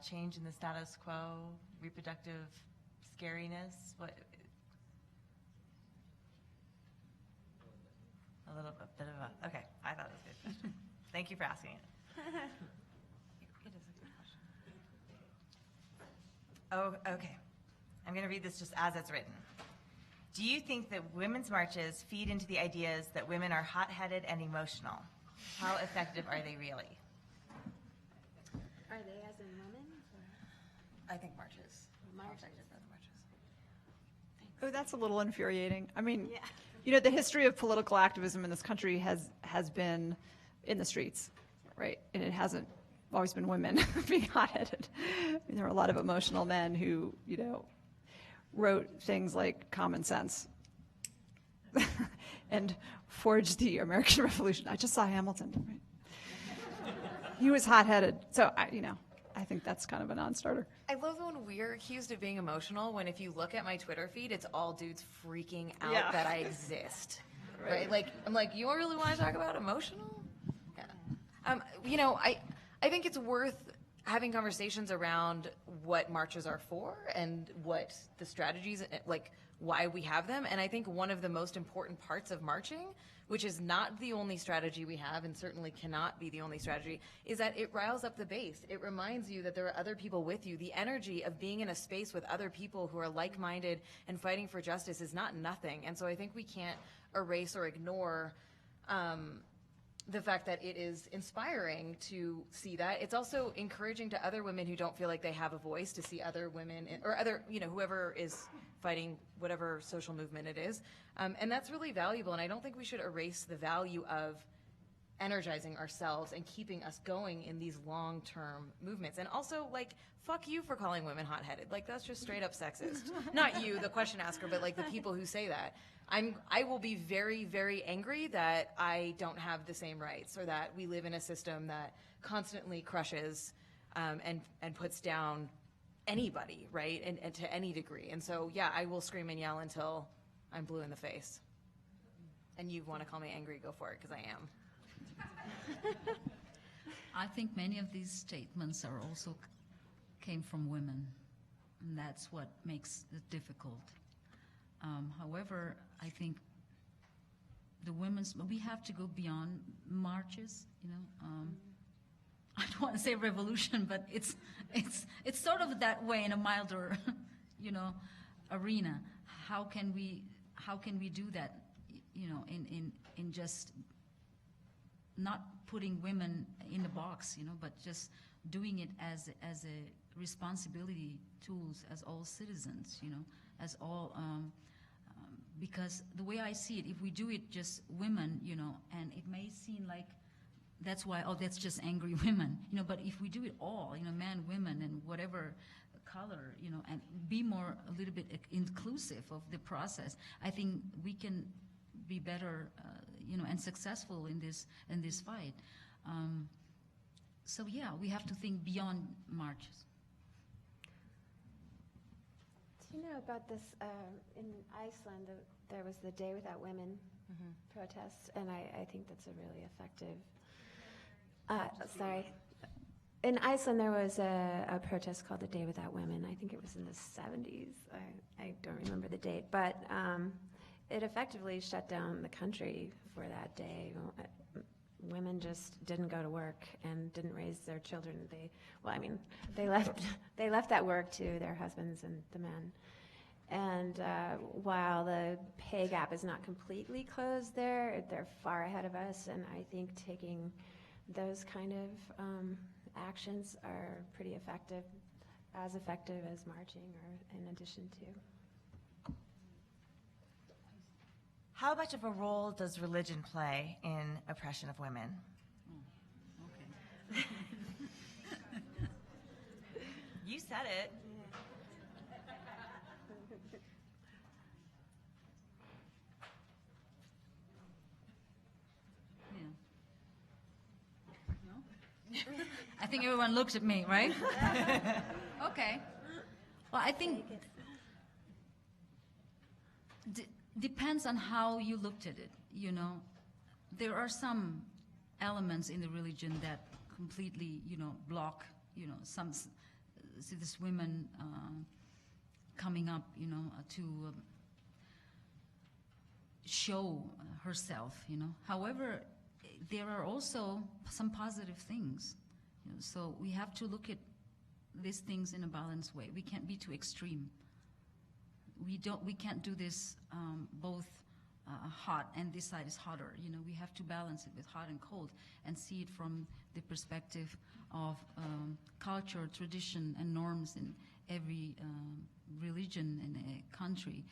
change in the status quo, reproductive scariness? What? A little bit of a, okay, I thought it was a good question. Thank you for asking it. It is a good question. Oh, okay. I'm going to read this just as it's written. Do you think that women's marches feed into the ideas that women are hot-headed and emotional? How effective are they really? Are they as in women? I think marches. Marches. Oh, that's a little infuriating. I mean, the history of political activism in this country has been in the streets, right? And it hasn't always been women being hot-headed. There are a lot of emotional men who, wrote things like common sense and forged the American Revolution. I just saw Hamilton. Right? He was hot-headed. So, I think that's kind of a non-starter. I love when we're accused of being emotional when if you look at my Twitter feed, it's all dudes freaking out that I exist. Right? Like, I'm like, you really want to talk about emotional? Yeah. I think it's worth having conversations around what marches are for and what the strategies, like why we have them. And I think one of the most important parts of marching, which is not the only strategy we have and certainly cannot be the only strategy, is that it riles up the base. It reminds you that there are other people with you. The energy of being in a space with other people who are like-minded and fighting for justice is not nothing. And so I think we can't erase or ignore the fact that it is inspiring to see that. It's also encouraging to other women who don't feel like they have a voice to see other women or other, whoever is fighting whatever social movement it is. And that's really valuable. And I don't think we should erase the value of energizing ourselves and keeping us going in these long-term movements. And also, fuck you for calling women hot-headed. That's just straight up sexist. Not you, the question asker, but the people who say that. I will be very, very angry that I don't have the same rights or that we live in a system that constantly crushes and puts down anybody, right, and to any degree. And so, yeah, I will scream and yell until I'm blue in the face. And you want to call me angry, go for it, because I am. I think many of these statements are also came from women, and that's what makes it difficult. However, I think we have to go beyond marches, I don't want to say revolution, but it's sort of that way in a milder, arena. How can we do that, in just not putting women in a box, but just doing it as a responsibility tools as all citizens, as all. Because the way I see it, if we do it just women, and it may seem like that's why, that's just angry women, but if we do it all, men, women, and whatever color, and be more a little bit inclusive of the process, I think we can be better, and successful in this fight. So yeah, we have to think beyond marches. Do you know about this, in Iceland, there was the Day Without Women protest, and I think that's a really effective, in Iceland there was a protest called the Day Without Women. I think it was in the 70s. I don't remember the date, but it effectively shut down the country for that day. Women just didn't go to work and didn't raise their children. They left that work to their husbands and the men. And while the pay gap is not completely closed there, they're far ahead of us. And I think taking those kind of actions are pretty effective as marching, or in addition to. How much of a role does religion play in oppression of women? Okay. You said it. I think everyone looks at me, right? Okay. Well, I think depends on how you looked at it, There are some elements in the religion that completely, block, this women coming up, to show herself, However, there are also some positive things, so we have to look at these things in a balanced way. We can't be too extreme. We can't do this both hot and this side is hotter. We have to balance it with hot and cold and see it from the perspective of culture, tradition, and norms in every religion in a country.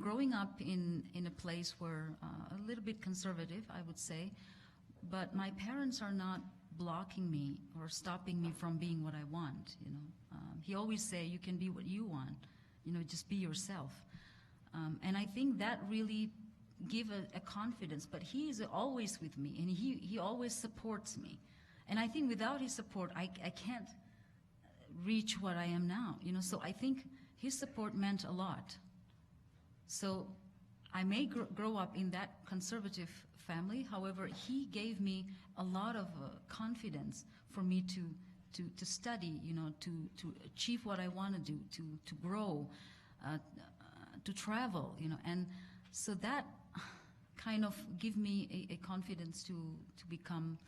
Growing up in a place where a little bit conservative, I would say, but my parents are not blocking me or stopping me from being what I want, you know. He always say, you can be what you want, you know, just be yourself. And I think that really give a confidence, but he is always with me, and he always supports me. And I think without his support, I can't reach what I am now, you know. So I think his support meant a lot. So I may grow up in that conservative family, however, he gave me a lot of confidence for me to study, you know, to achieve what I want to do, to grow, to travel, you know. And so that kind of give me a confidence to become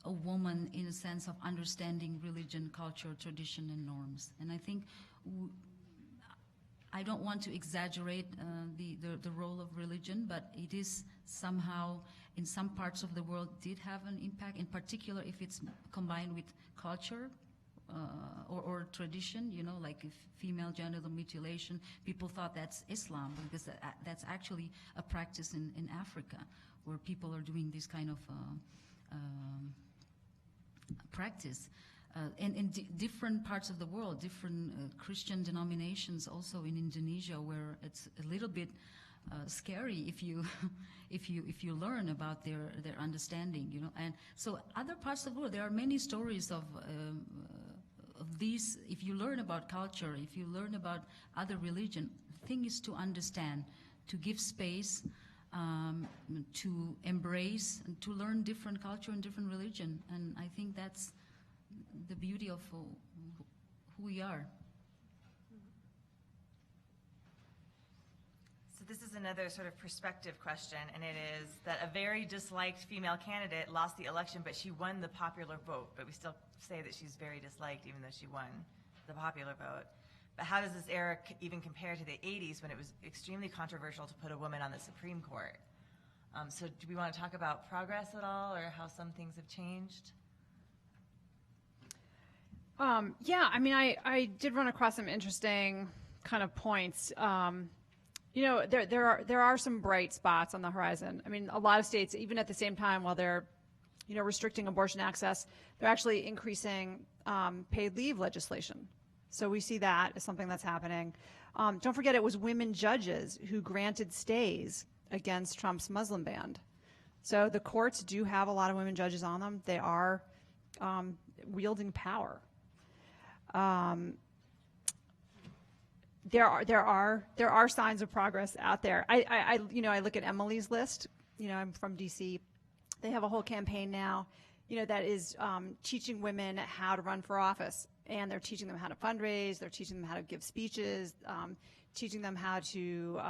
a woman in a sense of understanding religion, culture, tradition, and norms. And I think I don't want to exaggerate the role of religion, but it is somehow in some parts of the world did have an impact, in particular if it's combined with culture or tradition, you know, like if female genital mutilation, people thought that's Islam, because that's actually a practice in Africa where people are doing this kind of practice. And in different parts of the world, different Christian denominations, also in Indonesia, where it's a little bit scary if you if you learn about their understanding, you know. And so other parts of the world, there are many stories of these. If you learn about culture, if you learn about other religion, the thing is to understand, to give space, to embrace, and to learn different culture and different religion. And I think that's the beauty of who we are. So this is another sort of perspective question, and it is that a very disliked female candidate lost the election, but she won the popular vote. But we still say that she's very disliked, even though she won the popular vote. But how does this era even compare to the 80s, when it was extremely controversial to put a woman on the Supreme Court? So do we want to talk about progress at all, or how some things have changed? Yeah, I mean, I did run across some interesting kind of points. You know, there are some bright spots on the horizon. I mean, a lot of states, even at the same time, while they're, you know, restricting abortion access, they're actually increasing paid leave legislation. So we see that as something that's happening. Don't forget, it was women judges who granted stays against Trump's Muslim ban. So the courts do have a lot of women judges on them. They are wielding power. There are signs of progress out there. I you know, I look at Emily's list. You know, I'm from DC. They have a whole campaign now, you know, that is teaching women how to run for office, and they're teaching them how to fundraise. They're teaching them how to give speeches, teaching them how to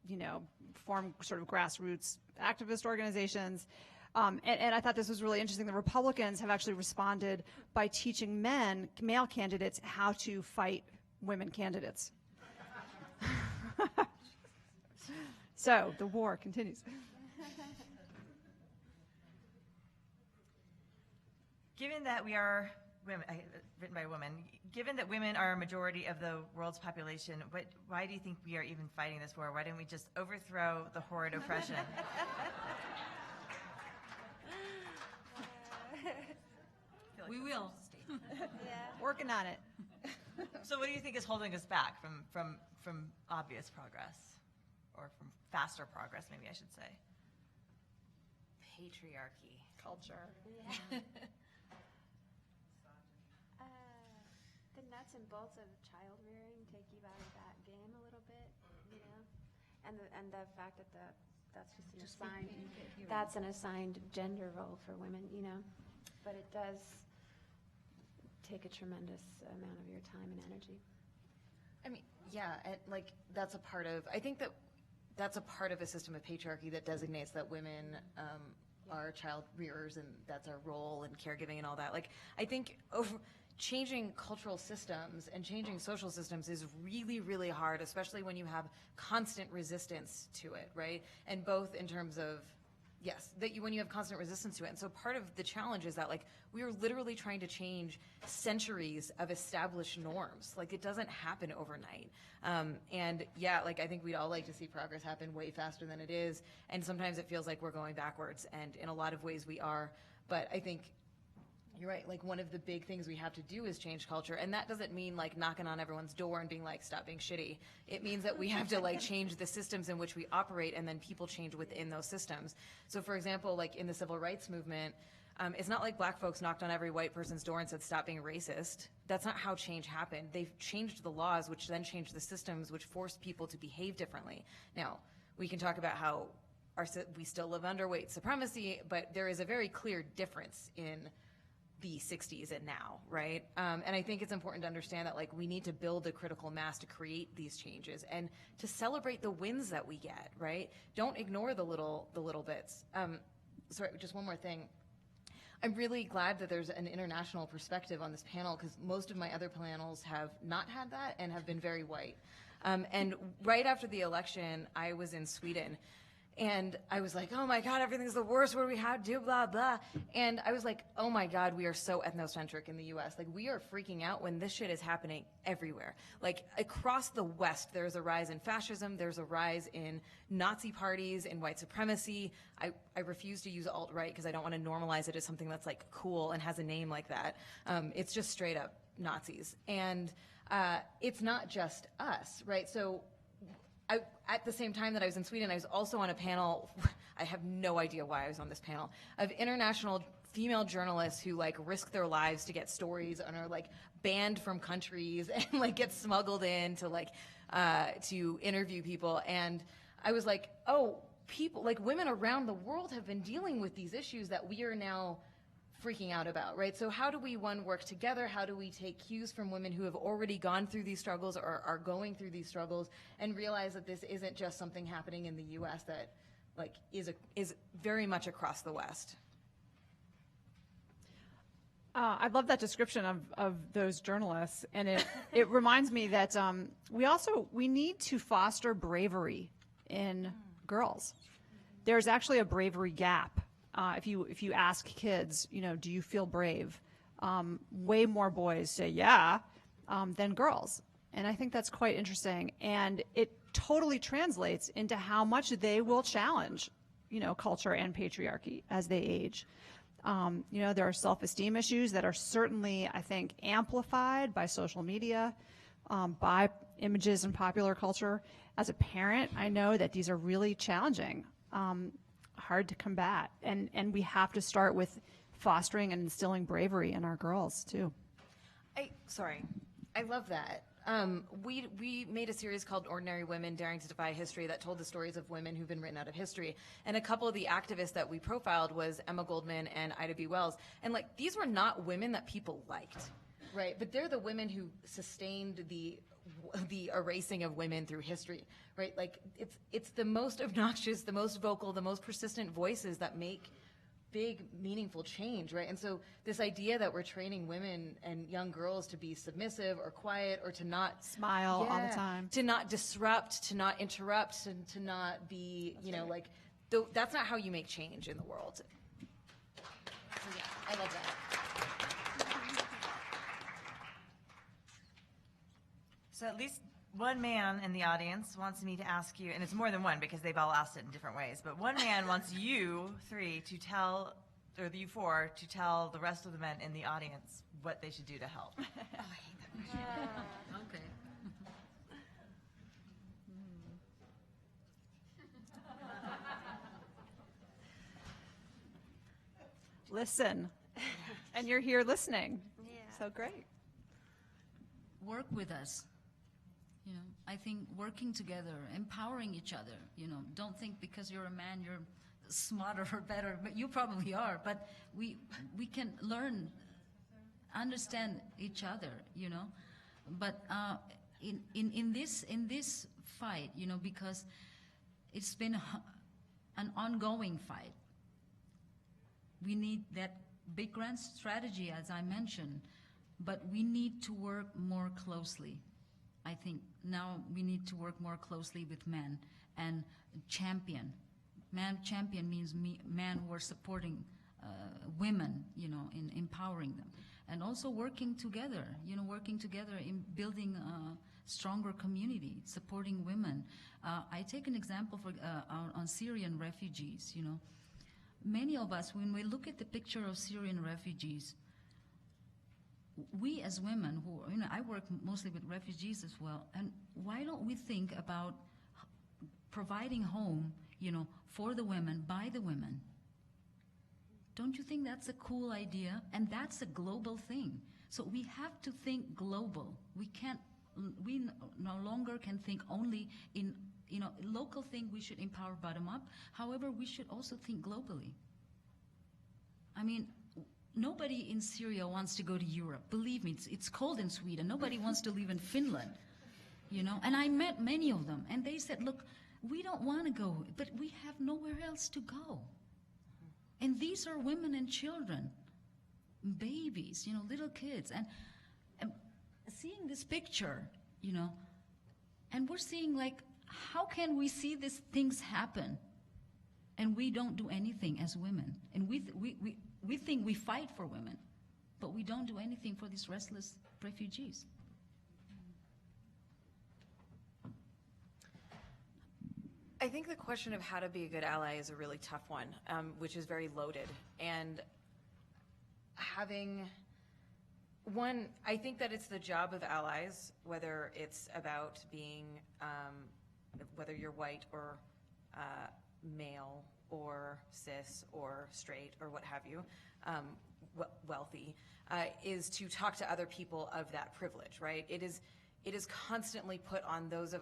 you know, form sort of grassroots activist organizations. And I thought this was really interesting. The Republicans have actually responded by teaching male candidates, how to fight women candidates. So the war continues. Given that we are women, written by a woman, given that women are a majority of the world's population, why do you think we are even fighting this war? Why didn't we just overthrow the horrid oppression? We will. Yeah. Working on it. So what do you think is holding us back from obvious progress, or from faster progress, maybe I should say? Patriarchy. Culture. Yeah. The nuts and bolts of child rearing take you out of that game a little bit, you know, and the fact that that's an assigned gender role for women, you know, but it does take a tremendous amount of your time and energy. I mean, yeah, and like that's a part of. I think that's a part of a system of patriarchy that designates that women are child rearers, and that's our role in caregiving and all that. Like, I think changing cultural systems and changing social systems is really, really hard, especially when you have constant resistance to it, right? And both in terms of, Yes, when you have constant resistance to it. And so part of the challenge is that, like, we are literally trying to change centuries of established norms. Like, it doesn't happen overnight. And yeah, like, I think we'd all like to see progress happen way faster than it is. And sometimes it feels like we're going backwards, and in a lot of ways we are. But I think you're right. Like, one of the big things we have to do is change culture. And that doesn't mean, like, knocking on everyone's door and being like, stop being shitty. It means that we have to, like, change the systems in which we operate, and then people change within those systems. So, for example, like, in the civil rights movement, it's not like black folks knocked on every white person's door and said, stop being racist. That's not how change happened. They've changed the laws, which then changed the systems, which forced people to behave differently. Now, we can talk about how we still live under white supremacy, but there is a very clear difference in the 60s and now, right? And I think it's important to understand that, like, we need to build a critical mass to create these changes and to celebrate the wins that we get, right? Don't ignore the little bits. Sorry, just one more thing. I'm really glad that there's an international perspective on this panel, because most of my other panels have not had that and have been very white. And right after the election, I was in Sweden. And I was like, oh my God, everything's the worst. What do we have to do? Blah, blah. And I was like, oh my God, we are so ethnocentric in the US. Like, we are freaking out when this shit is happening everywhere. Like, across the West, there's a rise in fascism. There's a rise in Nazi parties and white supremacy. I refuse to use alt-right because I don't want to normalize it as something that's, like, cool and has a name like that. It's just straight up Nazis. And it's not just us, right? So at the same time that I was in Sweden, I was also on a panel, I have no idea why I was on this panel, of international female journalists who, like, risk their lives to get stories and are, like, banned from countries and, like, get smuggled in to, like, to interview people. And I was like, oh, people, like, women around the world have been dealing with these issues that we are now freaking out about, right? So how do we, one, work together? How do we take cues from women who have already gone through these struggles or are going through these struggles, and realize that this isn't just something happening in the US, that, like, is very much across the West? I love that description of those journalists, and it reminds me that we need to foster bravery in girls. There's actually a bravery gap. If you ask kids, you know, do you feel brave? Way more boys say yeah than girls, and I think that's quite interesting. And it totally translates into how much they will challenge, you know, culture and patriarchy as they age. You know, there are self-esteem issues that are certainly, I think, amplified by social media, by images in popular culture. As a parent, I know that these are really challenging. Hard to combat, and we have to start with fostering and instilling bravery in our girls too. I love that. We made a series called Ordinary Women Daring to Defy History that told the stories of women who've been written out of history. And a couple of the activists that we profiled was Emma Goldman and Ida B. Wells. And, like, these were not women that people liked, right? But they're the women who sustained the erasing of women through history, right? Like, it's the most obnoxious, the most vocal, the most persistent voices that make big, meaningful change, right? And so this idea that we're training women and young girls to be submissive or quiet or to not smile all the time, to not disrupt, to not interrupt, and to not be, you know, like, that's not how you make change in the world. So yeah, I love that. So at least one man in the audience wants me to ask you, and it's more than one because they've all asked it in different ways, but one man wants you three to tell, or you four, to tell the rest of the men in the audience what they should do to help. Oh, I hate that question. Okay. Listen, and you're here listening. Yeah. So great. Work with us. You know, I think working together, empowering each other. You know, don't think because you're a man you're smarter or better, but you probably are. But we can learn, understand each other. You know, but in this fight, you know, because it's been an ongoing fight. We need that big grand strategy, as I mentioned, but we need to work more closely. I think now we need to work more closely with men and champion Man champion means man who are supporting women, in empowering them. And also working together, in building a stronger community, supporting women. I take an example on Syrian refugees, Many of us, when we look at the picture of Syrian refugees, we as women I work mostly with refugees as well, and why don't we think about providing home, for the women, by the women? Don't you think that's a cool idea? And that's a global thing. So we have to think global. We no longer can think only in, local thing we should empower bottom up. However, we should also think globally. I mean, nobody in Syria wants to go to Europe. Believe me, it's cold in Sweden. Nobody wants to live in Finland, And I met many of them, and they said, look, we don't want to go, but we have nowhere else to go. And these are women and children, babies, little kids. And seeing this picture, and we're seeing, like, how can we see these things happen? And we don't do anything as women. And we think we fight for women, but we don't do anything for these restless refugees. I think the question of how to be a good ally is a really tough one, which is very loaded. And I think that it's the job of allies, whether it's about being, whether you're white or male or cis or straight or what have you, wealthy, is to talk to other people of that privilege, right? It is constantly put on those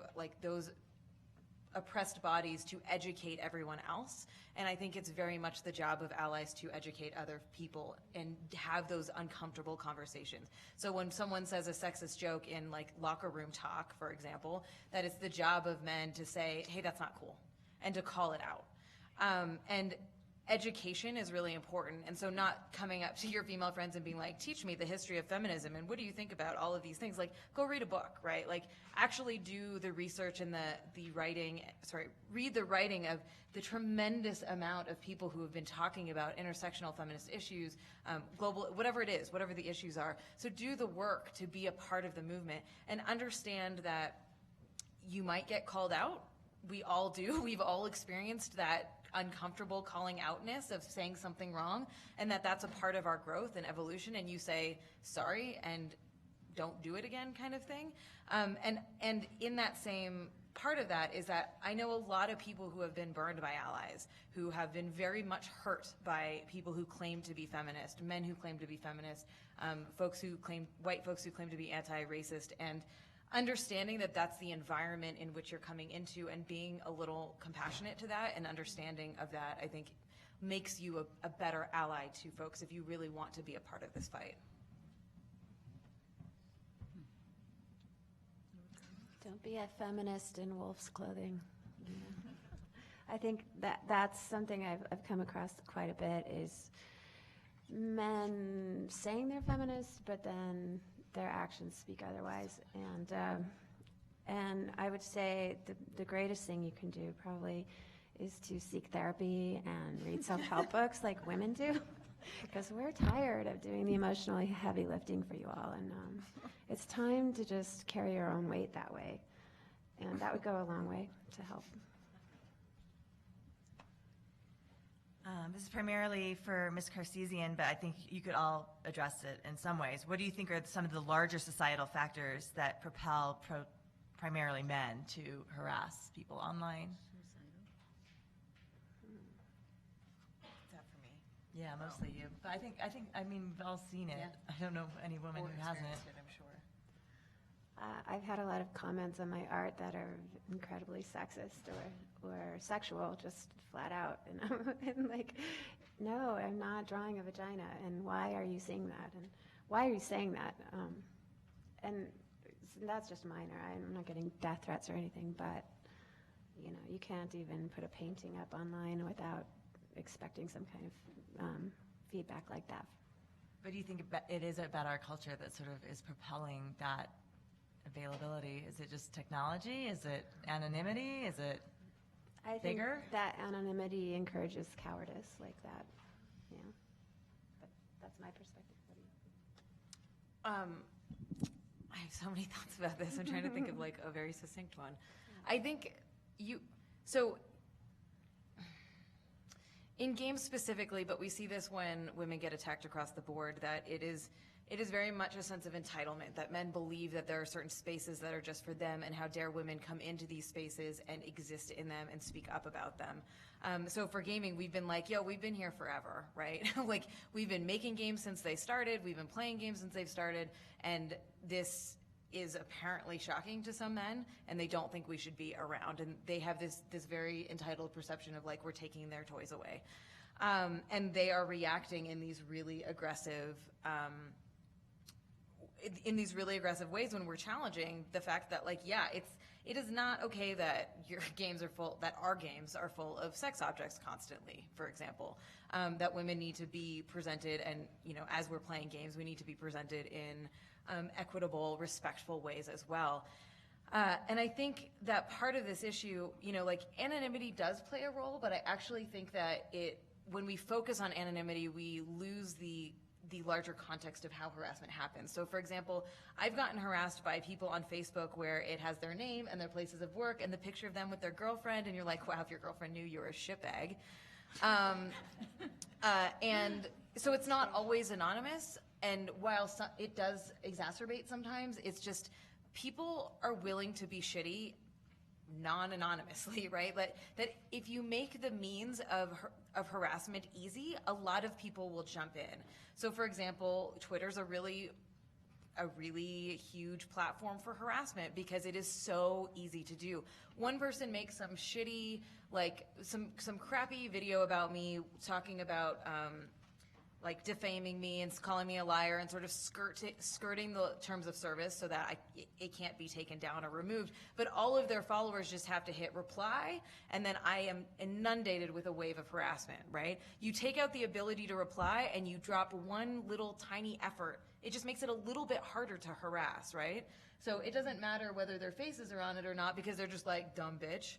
oppressed bodies to educate everyone else. And I think it's very much the job of allies to educate other people and have those uncomfortable conversations. So when someone says a sexist joke in locker room talk, for example, that it's the job of men to say, hey, that's not cool, and to call it out. And education is really important. And so not coming up to your female friends and being like, teach me the history of feminism and what do you think about all of these things? Go read a book, right? Actually do the research and read the writing of the tremendous amount of people who have been talking about intersectional feminist issues, global, whatever it is, whatever the issues are. So do the work to be a part of the movement and understand that you might get called out. We all do. We've all experienced that uncomfortable calling outness of saying something wrong, and that's a part of our growth and evolution, and you say sorry and don't do it again kind of thing. And in that same part of that is that I know a lot of people who have been burned by allies, who have been very much hurt by people who claim to be feminist, men who claim to be feminist, white folks who claim to be anti-racist, and understanding that that's the environment in which you're coming into and being a little compassionate to that and understanding of that, I think, makes you a better ally to folks if you really want to be a part of this fight. Don't be a feminist in wolf's clothing. I think that's something I've come across quite a bit, is men saying they're feminists, but then their actions speak otherwise. And I would say the greatest thing you can do probably is to seek therapy and read self-help books like women do, because we're tired of doing the emotionally heavy lifting for you all. And it's time to just carry your own weight that way. And that would go a long way to help. This is primarily for Ms. Carcesian, but I think you could all address it in some ways. What do you think are some of the larger societal factors that propel primarily men to harass people online? Is that for me? Yeah, mostly you. But I mean, we've all seen it. Yeah. I don't know any woman who hasn't. It, I'm sure. I've had a lot of comments on my art that are incredibly sexist or sexual, just flat out. And like, no, I'm not drawing a vagina. And why are you saying that? And why are you saying that? And that's just minor. I'm not getting death threats or anything, but you can't even put a painting up online without expecting some kind of feedback like that. But do you think it is about our culture that sort of is propelling that availability? Is it just technology? Is it anonymity? Is it? I think bigger? that anonymity encourages cowardice like that. Yeah. But that's my perspective. What do you think? I have so many thoughts about this. I'm trying to think of like a very succinct one. I think so in games specifically, but we see this when women get attacked across the board, that it is very much a sense of entitlement, that men believe that there are certain spaces that are just for them, and how dare women come into these spaces and exist in them and speak up about them. So for gaming, we've been like, we've been here forever, right? Like, we've been making games since they started, we've been playing games since they've started, and this is apparently shocking to some men, and they don't think we should be around, and they have this very entitled perception of like, we're taking their toys away. And they are reacting in these really aggressive ways when we're challenging the fact that, like, it is not okay that our games are full of sex objects constantly, for example. That women need to be presented, and as we're playing games, we need to be presented in equitable, respectful ways as well. And I think that part of this issue, like, anonymity does play a role, but I actually think that when we focus on anonymity, we lose the larger context of how harassment happens. So, for example, I've gotten harassed by people on Facebook where it has their name and their places of work and the picture of them with their girlfriend, and you're like, wow, if your girlfriend knew you were a shitbag. And so it's not always anonymous, and while it does exacerbate sometimes, it's just people are willing to be shitty non-anonymously, right? That if you make the means of harassment easy, a lot of people will jump in. So, for example, Twitter's a really huge platform for harassment because it is so easy to do. One person makes some shitty, like some crappy video about me, talking about like defaming me and calling me a liar and sort of skirting the terms of service so that it can't be taken down or removed. But all of their followers just have to hit reply, and then I am inundated with a wave of harassment, right? You take out the ability to reply and you drop one little tiny effort. It just makes it a little bit harder to harass, right? So it doesn't matter whether their faces are on it or not, because they're just like, dumb bitch,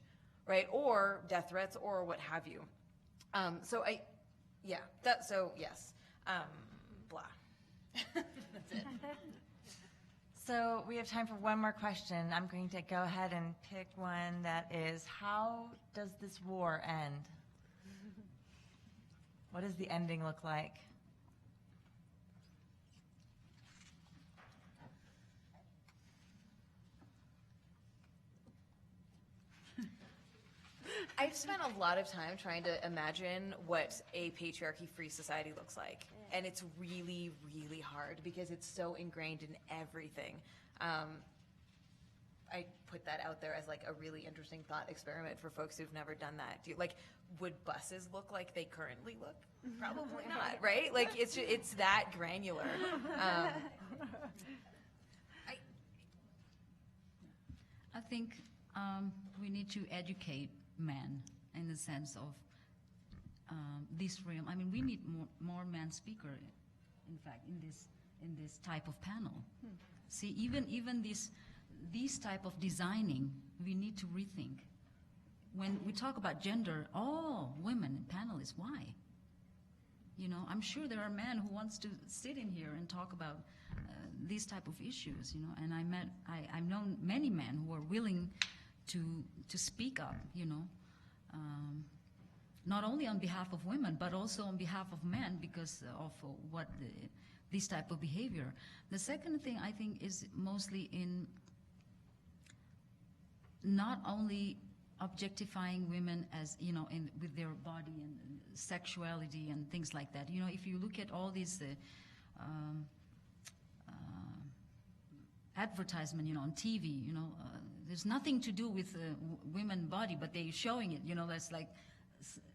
right? Or death threats or what have you. Yes. Blah. That's it. So we have time for one more question. I'm going to go ahead and pick one that is, how does this war end? What does the ending look like? I've spent a lot of time trying to imagine what a patriarchy-free society looks like. And it's really, really hard because it's so ingrained in everything. I put that out there as like a really interesting thought experiment for folks who've never done that. Would buses look like they currently look? Probably not, right? Like, it's that granular. I think we need to educate men in the sense of this realm. I mean, we need more men speaker, in fact, in this type of panel. See, even these type of designing, we need to rethink. When we talk about gender, all women panelists, why? I'm sure there are men who wants to sit in here and talk about these type of issues, and I've known many men who are willing to speak up, not only on behalf of women, but also on behalf of men because of this type of behavior. The second thing I think is mostly in not only objectifying women as, with their body and sexuality and things like that. If you look at all these advertisement, on TV, there's nothing to do with women body, but they're showing it, that's like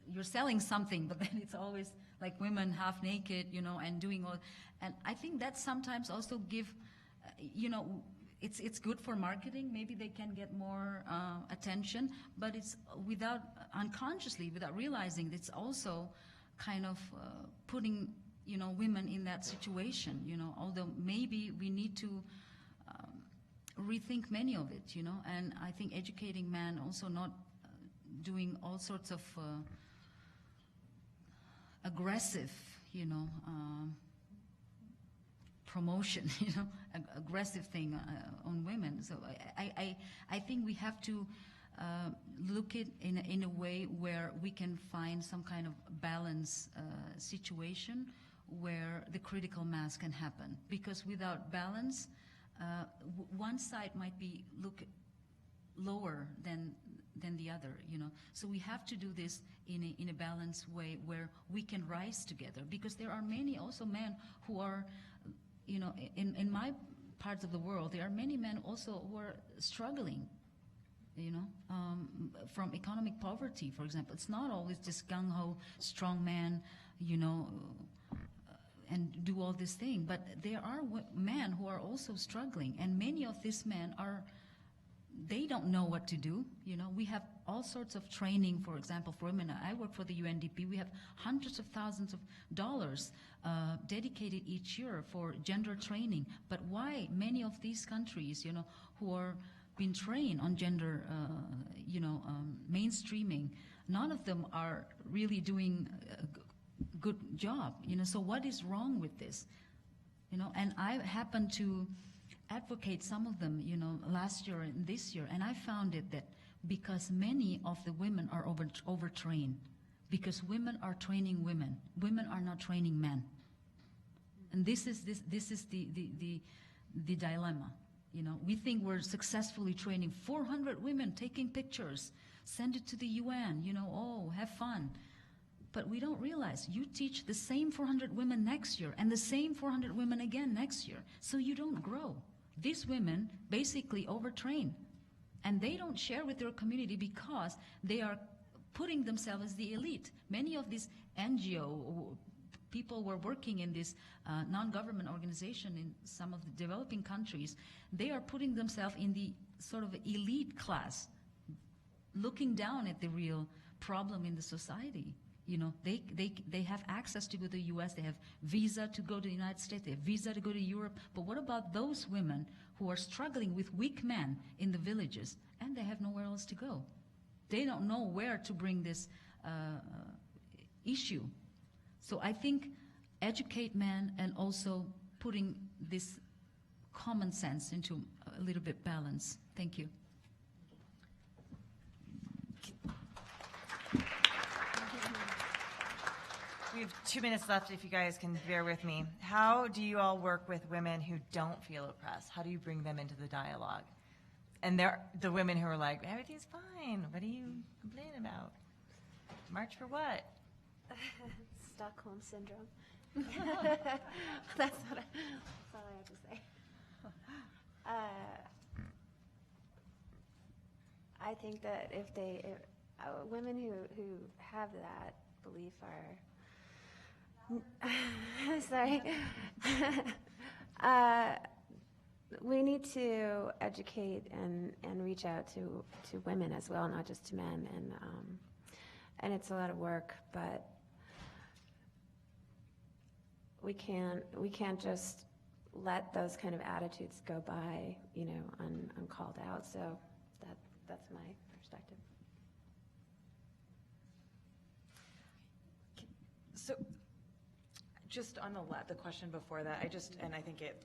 you're selling something, but then it's always like women half naked, and doing all, and I think that sometimes also give, it's good for marketing. Maybe they can get more attention, but it's unconsciously, without realizing, it's also kind of putting, women in that situation, although maybe we need to rethink many of it, and I think educating men also not doing all sorts of aggressive, promotion, aggressive thing on women. So I think we have to look at in a way where we can find some kind of balance situation where the critical mass can happen. Because without balance, one side might look lower than the other, So we have to do this in a balanced way where we can rise together. Because there are many also men who are, in my parts of the world, there are many men also who are struggling, from economic poverty, for example. It's not always just gung-ho, strong man, and do all this thing. But there are men who are also struggling, and many of these men they don't know what to do. We have all sorts of training, for example, for women. I work for the UNDP. We have hundreds of thousands of dollars dedicated each year for gender training. But why many of these countries, who are being trained on gender, mainstreaming, none of them are really doing a good job, So what is wrong with this? And I happen to advocate some of them, last year and this year, and I found it that because many of the women are overtrained, because women are training women are not training men, and this is the dilemma. We think we're successfully training 400 women, taking pictures, send it to the UN, have fun. But we don't realize you teach the same 400 women next year and the same 400 women again next year, so you don't grow. These women basically overtrain, and they don't share with their community because they are putting themselves as the elite. Many of these NGO people who are working in this non-government organization in some of the developing countries, they are putting themselves in the sort of elite class, looking down at the real problem in the society. They have access to go to the US, they have visa to go to the United States, they have visa to go to Europe. But what about those women who are struggling with weak men in the villages and they have nowhere else to go? They don't know where to bring this issue. So I think educate men and also putting this common sense into a little bit balance. Thank you. We have 2 minutes left, if you guys can bear with me. How do you all work with women who don't feel oppressed? How do you bring them into the dialogue? And they're the women who are like, everything's fine. What are you complaining about? March for what? Stockholm syndrome. That's all I have to say. I think that if women who have that belief are sorry. We need to educate and reach out to women as well, not just to men, and it's a lot of work, but we can't just let those kind of attitudes go by, uncalled out. So that's my perspective. So, just on the question before that, and I think it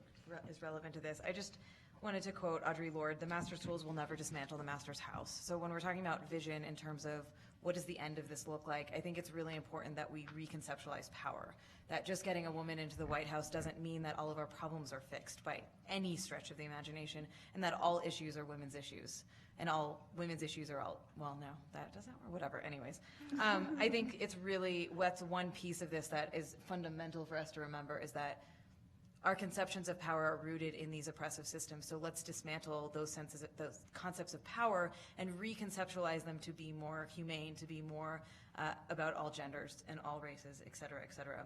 is relevant to this, I just wanted to quote Audre Lorde, "The master's tools will never dismantle the master's house." So when we're talking about vision in terms of what does the end of this look like, I think it's really important that we reconceptualize power. That just getting a woman into the White House doesn't mean that all of our problems are fixed by any stretch of the imagination, and that all issues are women's issues. And all women's issues are all, well, no, that doesn't, or whatever, anyways. I think it's really, what's one piece of this that is fundamental for us to remember is that our conceptions of power are rooted in these oppressive systems. So let's dismantle those concepts of power and reconceptualize them to be more humane, to be more about all genders and all races, et cetera, et cetera.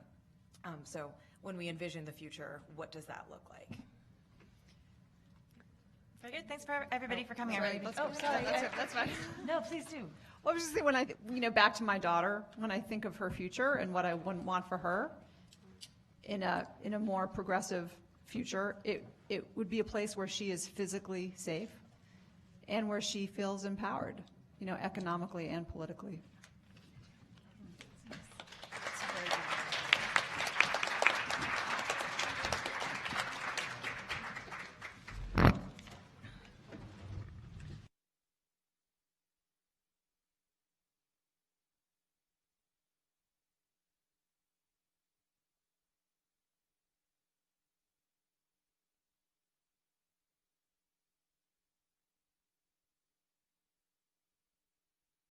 So when we envision the future, what does that look like? Very good. Thanks for everybody for coming. Sorry, sorry. That's fine. No, please do. Well, I was just saying, when back to my daughter, when I think of her future and what I would want for her in a more progressive future, it would be a place where she is physically safe and where she feels empowered economically and politically.